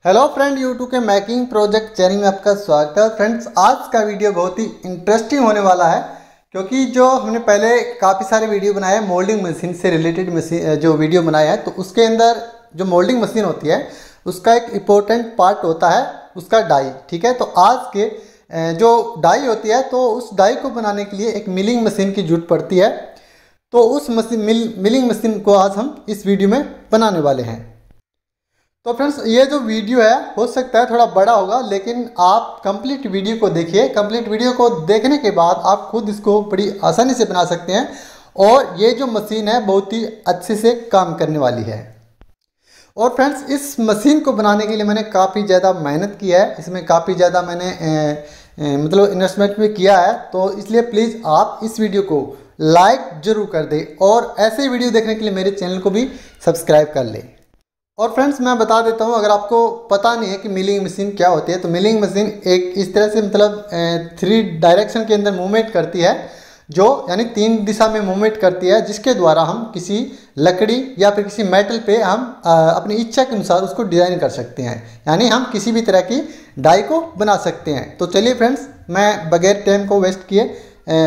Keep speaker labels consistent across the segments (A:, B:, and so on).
A: Hello friend, YouTube के making project channel में आपका स्वागत है। फ्रेंड्स, आज का वीडियो बहुत ही इंटरेस्टिंग होने वाला है क्योंकि जो हमने पहले काफ़ी सारे वीडियो बनाए हैं मोल्डिंग मशीन से रिलेटेड मशीन जो वीडियो बनाए हैं, तो उसके अंदर जो मोल्डिंग मशीन होती है उसका एक इम्पोर्टेंट पार्ट होता है उसका डाई। ठीक है, तो आज के जो डाई होती है तो उस डाई को बनाने के लिए एक मिलिंग मशीन की जरूरत पड़ती है। तो उस मिलिंग मशीन को आज हम इस वीडियो में बनाने वाले हैं। तो फ्रेंड्स, ये जो वीडियो है हो सकता है थोड़ा बड़ा होगा, लेकिन आप कंप्लीट वीडियो को देखिए। कंप्लीट वीडियो को देखने के बाद आप खुद इसको बड़ी आसानी से बना सकते हैं और ये जो मशीन है बहुत ही अच्छे से काम करने वाली है। और फ्रेंड्स, इस मशीन को बनाने के लिए मैंने काफ़ी ज़्यादा मेहनत की है, इसमें काफ़ी ज़्यादा मैंने मतलब इन्वेस्टमेंट भी किया है। तो इसलिए प्लीज़ आप इस वीडियो को लाइक ज़रूर कर दें और ऐसे ही वीडियो देखने के लिए मेरे चैनल को भी सब्सक्राइब कर लें। और फ्रेंड्स, मैं बता देता हूँ, अगर आपको पता नहीं है कि मिलिंग मशीन क्या होती है, तो मिलिंग मशीन एक इस तरह से मतलब 3 डायरेक्शन के अंदर मूवमेंट करती है, जो यानी 3 दिशा में मूवमेंट करती है, जिसके द्वारा हम किसी लकड़ी या फिर किसी मेटल पे हम अपनी इच्छा के अनुसार उसको डिज़ाइन कर सकते हैं, यानी हम किसी भी तरह की डाई को बना सकते हैं। तो चलिए फ्रेंड्स, मैं बगैर टाइम को वेस्ट किए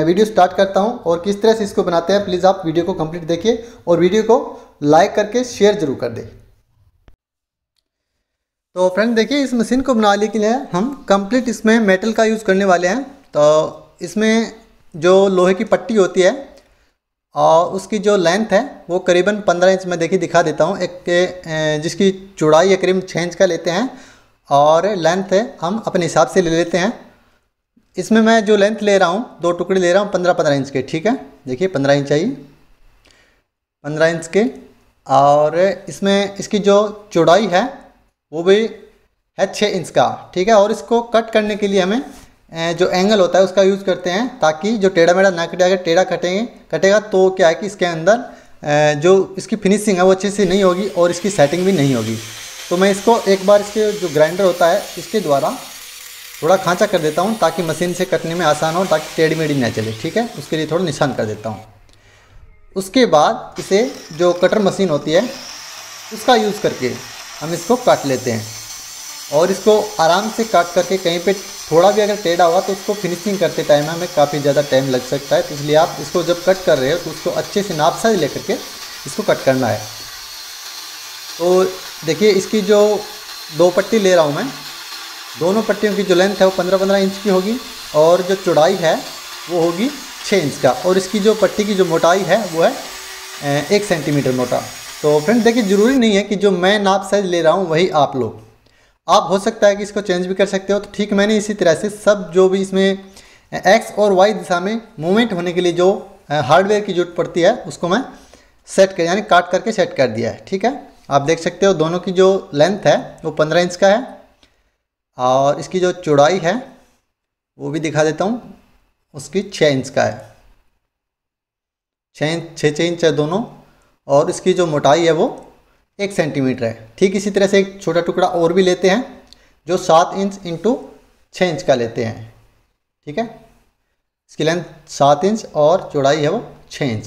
A: वीडियो स्टार्ट करता हूँ और किस तरह से इसको बनाते हैं। प्लीज़ आप वीडियो को कंप्लीट देखिए और वीडियो को लाइक करके शेयर जरूर कर दें। तो फ्रेंड देखिए, इस मशीन को बनाने के लिए हम कंप्लीट इसमें मेटल का यूज़ करने वाले हैं। तो इसमें जो लोहे की पट्टी होती है और उसकी जो लेंथ है वो करीबन 15 इंच में देखिए दिखा देता हूँ। एक जिसकी चौड़ाई है करीबन 6 इंच का लेते हैं और लेंथ है हम अपने हिसाब से ले लेते हैं। इसमें मैं जो लेंथ ले रहा हूँ 2 टुकड़े ले रहा हूँ 15-15 इंच के। ठीक है, देखिए 15 इंच आई, 15 इंच के। और इसमें इसकी जो चौड़ाई है वो भी है 6 इंच का। ठीक है, और इसको कट करने के लिए हमें जो एंगल होता है उसका यूज़ करते हैं, ताकि जो टेढ़ा मेढ़ा ना कटे। अगर टेढ़ा कटेगा तो क्या है कि इसके अंदर जो इसकी फिनिशिंग है वो अच्छे से नहीं होगी और इसकी सेटिंग भी नहीं होगी। तो मैं इसको एक बार इसके जो ग्राइंडर होता है इसके द्वारा थोड़ा खांचा कर देता हूँ, ताकि मशीन से कटने में आसान हो, ताकि टेढ़ी मेढ़ी ना चले। ठीक है, उसके लिए थोड़ा निशान कर देता हूँ। उसके बाद इसे जो कटर मशीन होती है उसका यूज़ करके हम इसको काट लेते हैं और इसको आराम से काट करके कहीं पे थोड़ा भी अगर टेढ़ा हुआ तो उसको फिनिशिंग करते टाइम हमें काफ़ी ज़्यादा टाइम लग सकता है। तो इसलिए आप इसको जब कट कर रहे हो तो उसको अच्छे से नाप साइज लेकर के इसको कट करना है। तो देखिए, इसकी जो 2 पट्टी ले रहा हूँ मैं, दोनों पट्टियों की जो लेंथ है वो 15-15 इंच की होगी और जो चौड़ाई है वो होगी 6 इंच का, और इसकी जो पट्टी की जो मोटाई है वो है 1 सेंटीमीटर मोटा। तो फ्रेंड देखिए, ज़रूरी नहीं है कि जो मैं नाप साइज ले रहा हूँ वही आप लो, आप हो सकता है कि इसको चेंज भी कर सकते हो। तो ठीक मैंने इसी तरह से सब जो भी इसमें एक्स और वाई दिशा में मूवमेंट होने के लिए जो हार्डवेयर की जरूरत पड़ती है उसको मैं सेट कर यानी काट करके सेट कर दिया है। ठीक है, आप देख सकते हो दोनों की जो लेंथ है वो 15 इंच का है और इसकी जो चौड़ाई है वो भी दिखा देता हूँ, उसकी 6 इंच का है। 6 इंच है दोनों, और इसकी जो मोटाई है वो 1 सेंटीमीटर है। ठीक इसी तरह से एक छोटा टुकड़ा और भी लेते हैं जो 7 इंच इंटू 6 इंच का लेते हैं। ठीक है, इसकी लेंथ 7 इंच और चौड़ाई है वो 6 इंच।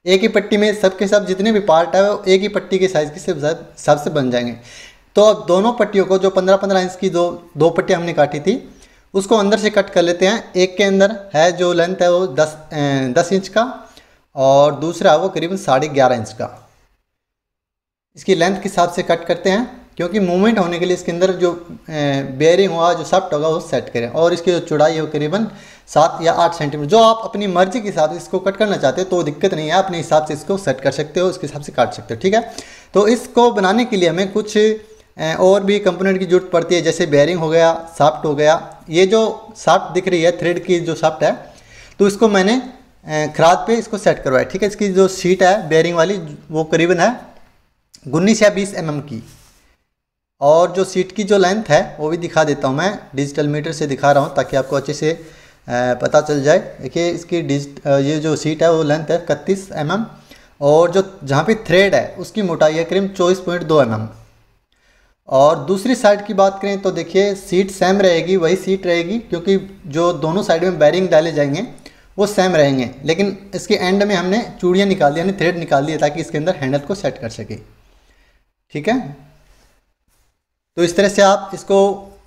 A: एक ही पट्टी में सब के सब जितने भी पार्ट है वो एक ही पट्टी के साइज़ के हिसाब से बन जाएंगे। तो अब दोनों पट्टियों को जो 15-15 इंच की दो पट्टियाँ हमने काटी थी उसको अंदर से कट कर लेते हैं। एक के अंदर है जो लेंथ है वो 10 इंच का और दूसरा वो करीबन 11.5 इंच का। इसकी लेंथ के हिसाब से कट करते हैं क्योंकि मूवमेंट होने के लिए इसके अंदर जो बेयरिंग होगा जो शाफ्ट होगा वो सेट करें। और इसकी जो चौड़ाई है वो करीबन 7 या 8 सेंटीमीटर। जो आप अपनी मर्जी के हिसाब से इसको कट करना चाहते हो तो दिक्कत नहीं है, अपने हिसाब से इसको सेट कर सकते हो, इसके हिसाब से काट सकते हो। ठीक है, तो इसको बनाने के लिए हमें कुछ और भी कंपोनेंट की जरूरत पड़ती है, जैसे बेयरिंग हो गया, शाफ्ट हो गया। ये जो शाफ्ट दिख रही है थ्रेड की जो शाफ्ट है, तो इसको मैंने खराद पे इसको सेट करवाया। ठीक है, इसकी जो सीट है बेयरिंग वाली वो करीबन है 19 या 20 mm की, और जो सीट की जो लेंथ है वो भी दिखा देता हूँ, मैं डिजिटल मीटर से दिखा रहा हूँ ताकि आपको अच्छे से पता चल जाए। देखिए, इसकी ये जो सीट है वो लेंथ है 31 mm और जो जहाँ पे थ्रेड है उसकी मोटाई है करीब 24.2 mm। और दूसरी साइड की बात करें तो देखिए, सीट सेम रहेगी, वही सीट रहेगी, क्योंकि जो दोनों साइड में बेयरिंग डाले जाएंगे वो सेम रहेंगे, लेकिन इसके एंड में हमने चूड़ियाँ निकाल दी यानी थ्रेड निकाल दिया ताकि इसके अंदर हैंडल को सेट कर सके। ठीक है, तो इस तरह से आप इसको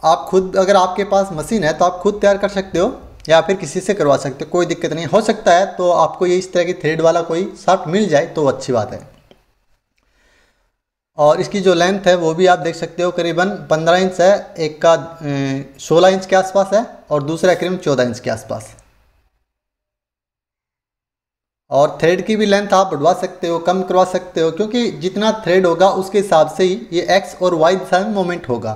A: आप खुद, अगर आपके पास मशीन है तो आप खुद तैयार कर सकते हो या फिर किसी से करवा सकते हो, कोई दिक्कत नहीं। हो सकता है तो आपको ये इस तरह की थ्रेड वाला कोई शाफ्ट मिल जाए तो अच्छी बात है। और इसकी जो लेंथ है वो भी आप देख सकते हो, करीबन 15 इंच है, एक का 16 इंच के आसपास है और दूसरा करीबन 14 इंच के आसपास। और थ्रेड की भी लेंथ आप बढ़वा सकते हो, कम करवा सकते हो, क्योंकि जितना थ्रेड होगा उसके हिसाब से ही ये एक्स और वाई दिशा में मूवमेंट होगा।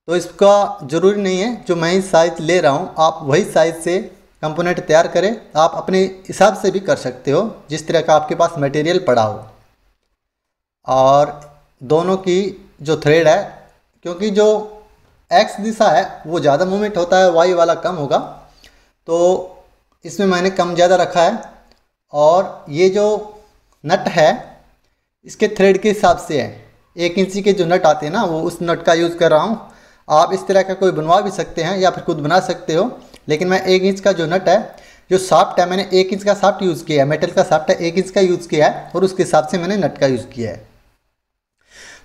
A: तो इसका ज़रूरी नहीं है जो मैं साइज़ ले रहा हूँ आप वही साइज़ से कंपोनेंट तैयार करें, आप अपने हिसाब से भी कर सकते हो जिस तरह का आपके पास मटेरियल पड़ा हो। और दोनों की जो थ्रेड है, क्योंकि जो एक्स दिशा है वो ज़्यादा मूवमेंट होता है, वाई वाला कम होगा, तो इसमें मैंने कम ज़्यादा रखा है। और ये जो नट है इसके थ्रेड के हिसाब से है, 1 इंची के जो नट आते हैं ना वो उस नट का यूज़ कर रहा हूँ। आप इस तरह का कोई बनवा भी सकते हैं या फिर खुद बना सकते हो, लेकिन मैं 1 इंच का जो नट है, जो शाफ्ट है, मैंने 1 इंच का शाफ्ट यूज़ किया है, मेटल का शाफ्ट है 1 इंच का यूज़ किया है और उसके हिसाब से मैंने नट का यूज़ किया है।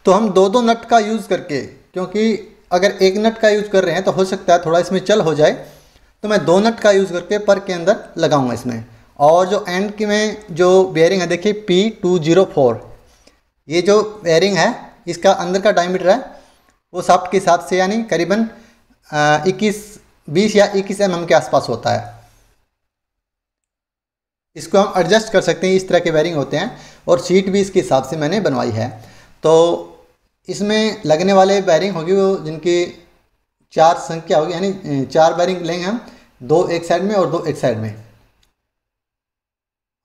A: तो हम दो नट का यूज़ करके, क्योंकि अगर एक नट का यूज़ कर रहे हैं तो हो सकता है थोड़ा इसमें चल हो जाए, तो मैं 2 नट का यूज़ करके पर के अंदर लगाऊंगा इसमें। और जो एंड के में जो बेयरिंग है देखिए P204, ये जो बेयरिंग है इसका अंदर का डायमीटर है वो शाफ्ट के हिसाब से यानी करीबन 20 या 21 mm के आसपास होता है। इसको हम एडजस्ट कर सकते हैं, इस तरह के बेयरिंग होते हैं और सीट भी इसके हिसाब से मैंने बनवाई है। तो इसमें लगने वाले बेयरिंग होगी वो जिनकी 4 संख्या होगी, यानी 4 बेयरिंग लेंगे हम, 2 एक साइड में और 2 एक साइड में।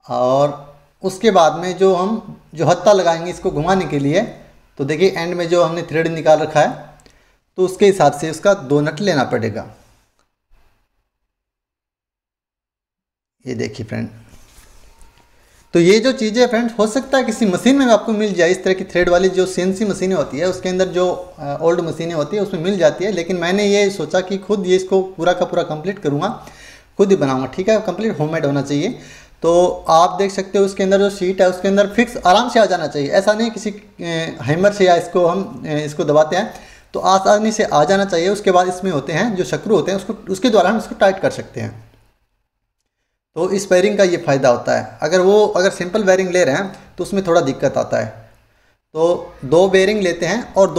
A: और उसके बाद में जो हम जो हत्था लगाएंगे इसको घुमाने के लिए, तो देखिए एंड में जो हमने थ्रेड निकाल रखा है तो उसके हिसाब से उसका 2 नट लेना पड़ेगा। ये देखिए फ्रेंड, तो ये जो चीज़ें फ्रेंड्स हो सकता है किसी मशीन में आपको मिल जाए, इस तरह की थ्रेड वाली जो CNC मशीनें होती है उसके अंदर जो ओल्ड मशीनें होती है उसमें मिल जाती है, लेकिन मैंने ये सोचा कि खुद ये इसको पूरा का पूरा कंप्लीट करूँगा, खुद ही बनाऊँगा। ठीक है, कंप्लीट होममेड होना चाहिए। तो आप देख सकते हो उसके अंदर जो सीट है उसके अंदर फिक्स आराम से आ जाना चाहिए, ऐसा नहीं किसी हैमर से या इसको हम इसको दबाते हैं तो आसानी से आ जाना चाहिए। उसके बाद इसमें होते हैं जो स्क्रू होते हैं उसके द्वारा हम इसको टाइट कर सकते हैं। तो इस बेयरिंग का ये फ़ायदा होता है। अगर सिंपल बेयरिंग ले रहे हैं तो उसमें थोड़ा दिक्कत आता है। तो 2 बेयरिंग लेते हैं और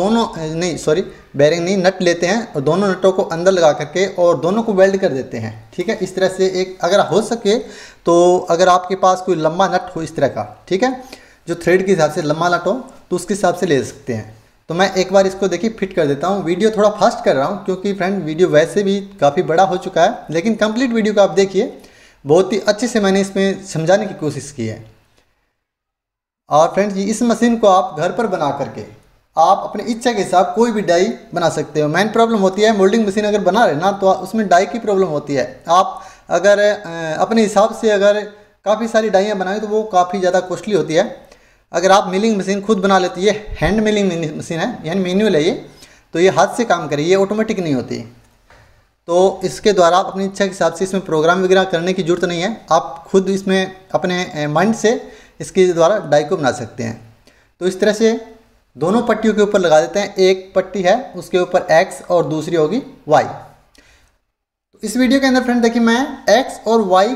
A: बेयरिंग नहीं, नट लेते हैं और दोनों नटों को अंदर लगा करके और दोनों को वेल्ड कर देते हैं। ठीक है, इस तरह से एक अगर हो सके तो अगर आपके पास कोई लंबा नट हो इस तरह का, ठीक है, जो थ्रेड के हिसाब से लंबा नट हो तो उसके हिसाब से ले सकते हैं। तो मैं एक बार इसको देखिए फिट कर देता हूँ। वीडियो थोड़ा फास्ट कर रहा हूँ क्योंकि फ्रेंड वीडियो वैसे भी काफ़ी बड़ा हो चुका है, लेकिन कंप्लीट वीडियो को आप देखिए, बहुत ही अच्छे से मैंने इसमें समझाने की कोशिश की है। और फ्रेंड्स इस मशीन को आप घर पर बना करके आप अपनी इच्छा के हिसाब कोई भी डाई बना सकते हो। मेन प्रॉब्लम होती है मोल्डिंग मशीन अगर बना रहे ना तो उसमें डाई की प्रॉब्लम होती है। आप अगर अपने हिसाब से अगर काफ़ी सारी डाइयाँ बनाएं तो वो काफ़ी ज़्यादा कॉस्टली होती है। अगर आप मिलिंग मशीन खुद बना लेती है, हैंड मिलिंग मशीन है यानी मैनुअल है ये, तो ये हाथ से काम करे, ये ऑटोमेटिक नहीं होती। तो इसके द्वारा आप अपनी इच्छा के हिसाब से इसमें प्रोग्राम वगैरह करने की ज़रूरत नहीं है, आप खुद इसमें अपने माइंड से इसके द्वारा डाई को बना सकते हैं। तो इस तरह से दोनों पट्टियों के ऊपर लगा देते हैं। एक पट्टी है उसके ऊपर X और दूसरी होगी Y। तो इस वीडियो के अंदर फ्रेंड देखिए मैं X और Y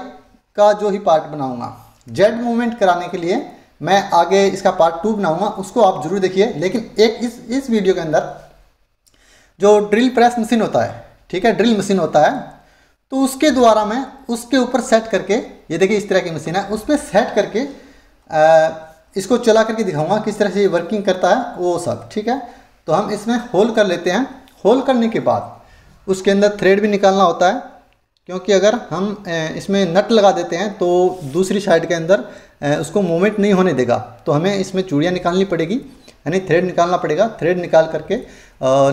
A: का जो ही पार्ट बनाऊंगा, Z मूवमेंट कराने के लिए मैं आगे इसका पार्ट 2 बनाऊंगा, उसको आप जरूर देखिए। लेकिन एक इस वीडियो के अंदर जो ड्रिल प्रेस मशीन होता है, ठीक है, ड्रिल मशीन होता है, तो उसके द्वारा मैं उसके ऊपर सेट करके, ये देखिए इस तरह की मशीन है, उस पर सेट करके इसको चला करके दिखाऊंगा किस तरह से ये वर्किंग करता है वो सब। ठीक है, तो हम इसमें होल कर लेते हैं। होल करने के बाद उसके अंदर थ्रेड भी निकालना होता है, क्योंकि अगर हम इसमें नट लगा देते हैं तो दूसरी साइड के अंदर उसको मूवमेंट नहीं होने देगा, तो हमें इसमें चूड़ियाँ निकालनी पड़ेगी, यानी थ्रेड निकालना पड़ेगा। थ्रेड निकाल करके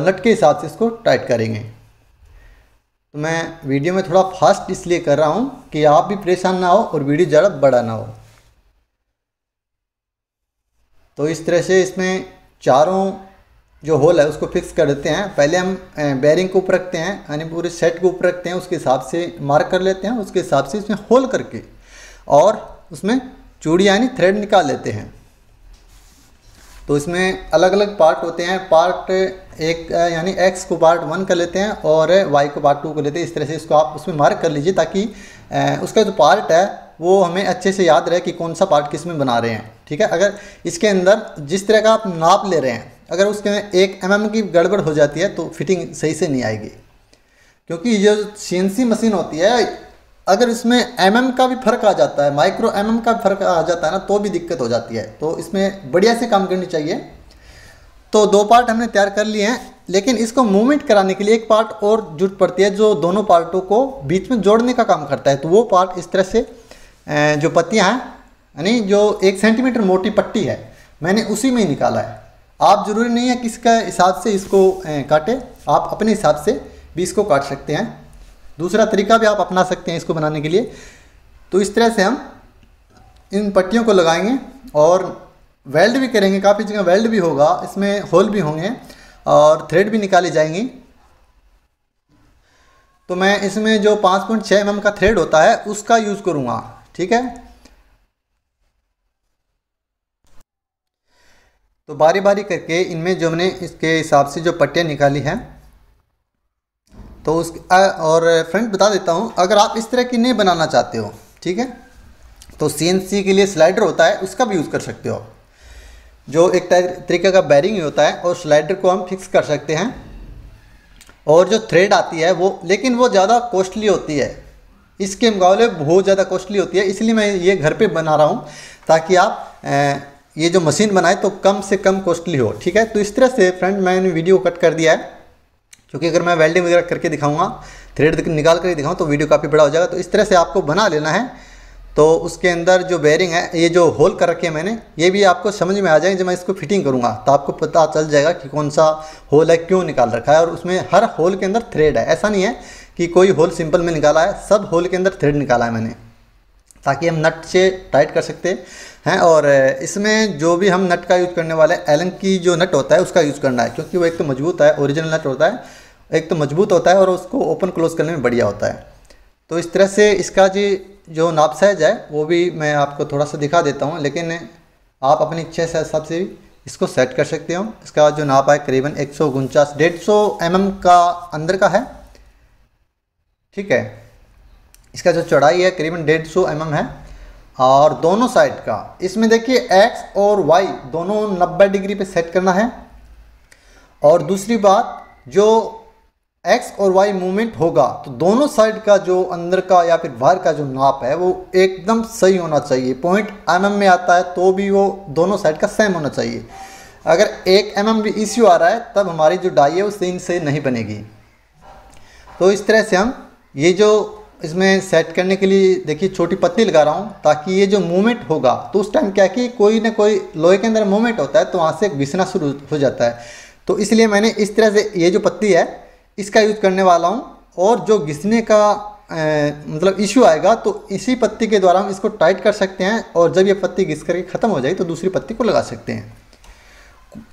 A: नट के हिसाब से इसको टाइट करेंगे। तो मैं वीडियो में थोड़ा फास्ट इसलिए कर रहा हूँ कि आप भी परेशान ना हो और वीडियो ज़्यादा बड़ा ना हो। तो इस तरह से इसमें चारों जो होल है उसको फिक्स कर देते हैं। पहले हम बेयरिंग को ऊपर रखते हैं, यानी पूरे सेट को ऊपर रखते हैं, उसके हिसाब से मार्क कर लेते हैं, उसके हिसाब से इसमें होल करके और उसमें चूड़ी यानी थ्रेड निकाल लेते हैं। तो इसमें अलग अलग पार्ट होते हैं। पार्ट एक यानी एक्स को पार्ट 1 कर लेते हैं और वाई को पार्ट 2 कर लेते हैं। इस तरह से इसको आप उसमें मार्क कर लीजिए ताकि उसका जो पार्ट है वो हमें अच्छे से याद रहे कि कौन सा पार्ट किस में बना रहे हैं। ठीक है, अगर इसके अंदर जिस तरह का आप नाप ले रहे हैं, अगर उसके में 1 mm की गड़बड़ हो जाती है तो फिटिंग सही से नहीं आएगी। क्योंकि ये जो CNC मशीन होती है, अगर इसमें mm का भी फर्क आ जाता है, माइक्रो mm का भी फर्क आ जाता है ना, तो भी दिक्कत हो जाती है। तो इसमें बढ़िया से काम करनी चाहिए। तो 2 पार्ट हमने तैयार कर लिए हैं, लेकिन इसको मूवमेंट कराने के लिए एक पार्ट और जरूरत पड़ती है जो दोनों पार्टों को बीच में जोड़ने का काम करता है। तो वो पार्ट इस तरह से जो पत्तियां हैं, यानी जो 1 सेंटीमीटर मोटी पट्टी है, मैंने उसी में ही निकाला है। आप जरूरी नहीं है कि इसका हिसाब से इसको काटें, आप अपने हिसाब से भी इसको काट सकते हैं। दूसरा तरीका भी आप अपना सकते हैं इसको बनाने के लिए। तो इस तरह से हम इन पट्टियों को लगाएंगे और वेल्ड भी करेंगे। काफ़ी जगह वेल्ड भी होगा, इसमें होल भी होंगे और थ्रेड भी निकाली जाएंगी। तो मैं इसमें जो 5.6 mm का थ्रेड होता है उसका यूज़ करूँगा। ठीक है, तो बारी बारी करके इनमें जो हमने इसके हिसाब से जो पट्टियाँ निकाली हैं, तो उस और फ्रेंड बता देता हूँ, अगर आप इस तरह की नहीं बनाना चाहते हो, ठीक है, तो CNC के लिए स्लाइडर होता है, उसका भी यूज़ कर सकते हो, जो एक तरीके का बैरिंग होता है, और स्लाइडर को हम फिक्स कर सकते हैं। और जो थ्रेड आती है वो, लेकिन वो ज़्यादा कॉस्टली होती है, इसके मुकाबले बहुत ज़्यादा कॉस्टली होती है। इसलिए मैं ये घर पे बना रहा हूँ ताकि आप ये जो मशीन बनाए तो कम से कम कॉस्टली हो। ठीक है, तो इस तरह से फ्रेंड मैंने वीडियो कट कर दिया है, क्योंकि अगर मैं वेल्डिंग वगैरह करके दिखाऊंगा, थ्रेड निकाल कर दिखाऊँ तो वीडियो काफ़ी बड़ा हो जाएगा। तो इस तरह से आपको बना लेना है। तो उसके अंदर जो बेयरिंग है, ये जो होल कर रखे हैं मैंने, ये भी आपको समझ में आ जाएगा जब मैं इसको फिटिंग करूँगा, तो आपको पता चल जाएगा कि कौन सा होल है, क्यों निकाल रखा है। और उसमें हर होल के अंदर थ्रेड है, ऐसा नहीं है कि कोई होल सिंपल में निकाला है, सब होल के अंदर थ्रेड निकाला है मैंने, ताकि हम नट से टाइट कर सकते हैं। और इसमें जो भी हम नट का यूज़ करने वाले हैं, एलन की जो नट होता है उसका यूज़ करना है, क्योंकि वो एक तो मजबूत है, ओरिजिनल नट होता है, एक तो मजबूत होता है और उसको ओपन क्लोज करने में बढ़िया होता है। तो इस तरह से इसका जो नाप साइज है वो भी मैं आपको थोड़ा सा दिखा देता हूँ, लेकिन आप अपनी इच्छा से हिसाब से इसको सेट कर सकते हो। इसका जो नाप है करीबन 149-150 mm का अंदर का है। ठीक है, इसका जो चौड़ाई है करीबन 150 mm है, और दोनों साइड का इसमें देखिए एक्स और वाई दोनों 90 डिग्री पे सेट करना है। और दूसरी बात, जो एक्स और वाई मूवमेंट होगा तो दोनों साइड का जो अंदर का या फिर बाहर का जो नाप है वो एकदम सही होना चाहिए। पॉइंट mm में आता है तो भी वो दोनों साइड का सेम होना चाहिए। अगर 1 mm भी इश्यू आ रहा है तब हमारी जो डाई है वो सही नहीं बनेगी। तो इस तरह से हम ये जो इसमें सेट करने के लिए देखिए छोटी पत्ती लगा रहा हूँ, ताकि ये जो मूवमेंट होगा तो उस टाइम क्या कि कोई ना कोई लोहे के अंदर मूवमेंट होता है तो वहाँ से घिसना शुरू हो जाता है। तो इसलिए मैंने इस तरह से ये जो पत्ती है इसका यूज़ करने वाला हूँ। और जो घिसने का मतलब इशू आएगा तो इसी पत्ती के द्वारा हम इसको टाइट कर सकते हैं, और जब ये पत्ती घिस करके ख़त्म हो जाए तो दूसरी पत्ती को लगा सकते हैं।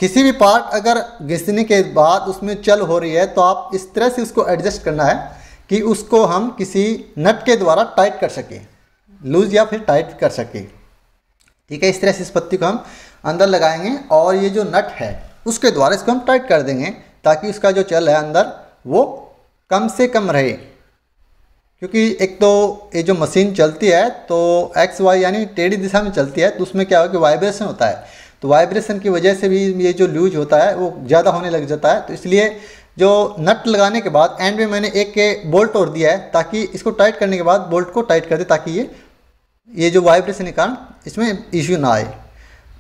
A: किसी भी पार्ट अगर घिसने के बाद उसमें चल हो रही है तो आप इस तरह से उसको एडजस्ट करना है कि उसको हम किसी नट के द्वारा टाइट कर सकें, लूज या फिर टाइट कर सकें। ठीक है, इस तरह से इस पत्ती को हम अंदर लगाएंगे और ये जो नट है उसके द्वारा इसको हम टाइट कर देंगे, ताकि उसका जो चल है अंदर वो कम से कम रहे। क्योंकि एक तो ये जो मशीन चलती है तो एक्स वाई यानी टेढ़ी दिशा में चलती है, तो उसमें क्या हो कि वाइब्रेशन होता है, तो वाइब्रेशन की वजह से भी ये जो लूज होता है वो ज़्यादा होने लग जाता है। तो इसलिए जो नट लगाने के बाद एंड में मैंने एक के बोल्ट और दिया है, ताकि इसको टाइट करने के बाद बोल्ट को टाइट कर दे, ताकि ये जो वाइब्रेशन के कारण इसमें इश्यू ना आए।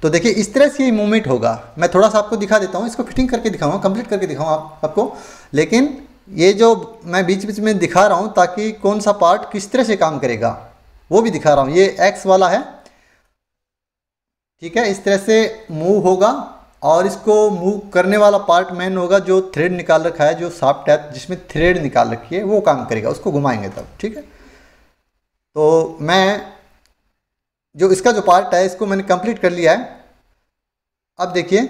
A: तो देखिए इस तरह से ये मूवमेंट होगा। मैं थोड़ा सा आपको दिखा देता हूँ, इसको फिटिंग करके दिखाऊंगा, कंप्लीट करके दिखाऊंगा आपको। लेकिन ये जो मैं बीच बीच में दिखा रहा हूँ ताकि कौन सा पार्ट किस तरह से काम करेगा वो भी दिखा रहा हूँ। ये एक्स वाला है, ठीक है, इस तरह से मूव होगा, और इसको मूव करने वाला पार्ट मैन होगा जो थ्रेड निकाल रखा है, जो शाफ्ट है जिसमें थ्रेड निकाल रखी है वो काम करेगा, उसको घुमाएंगे तब। ठीक है, तो मैं जो इसका जो पार्ट है इसको मैंने कंप्लीट कर लिया है। अब देखिए,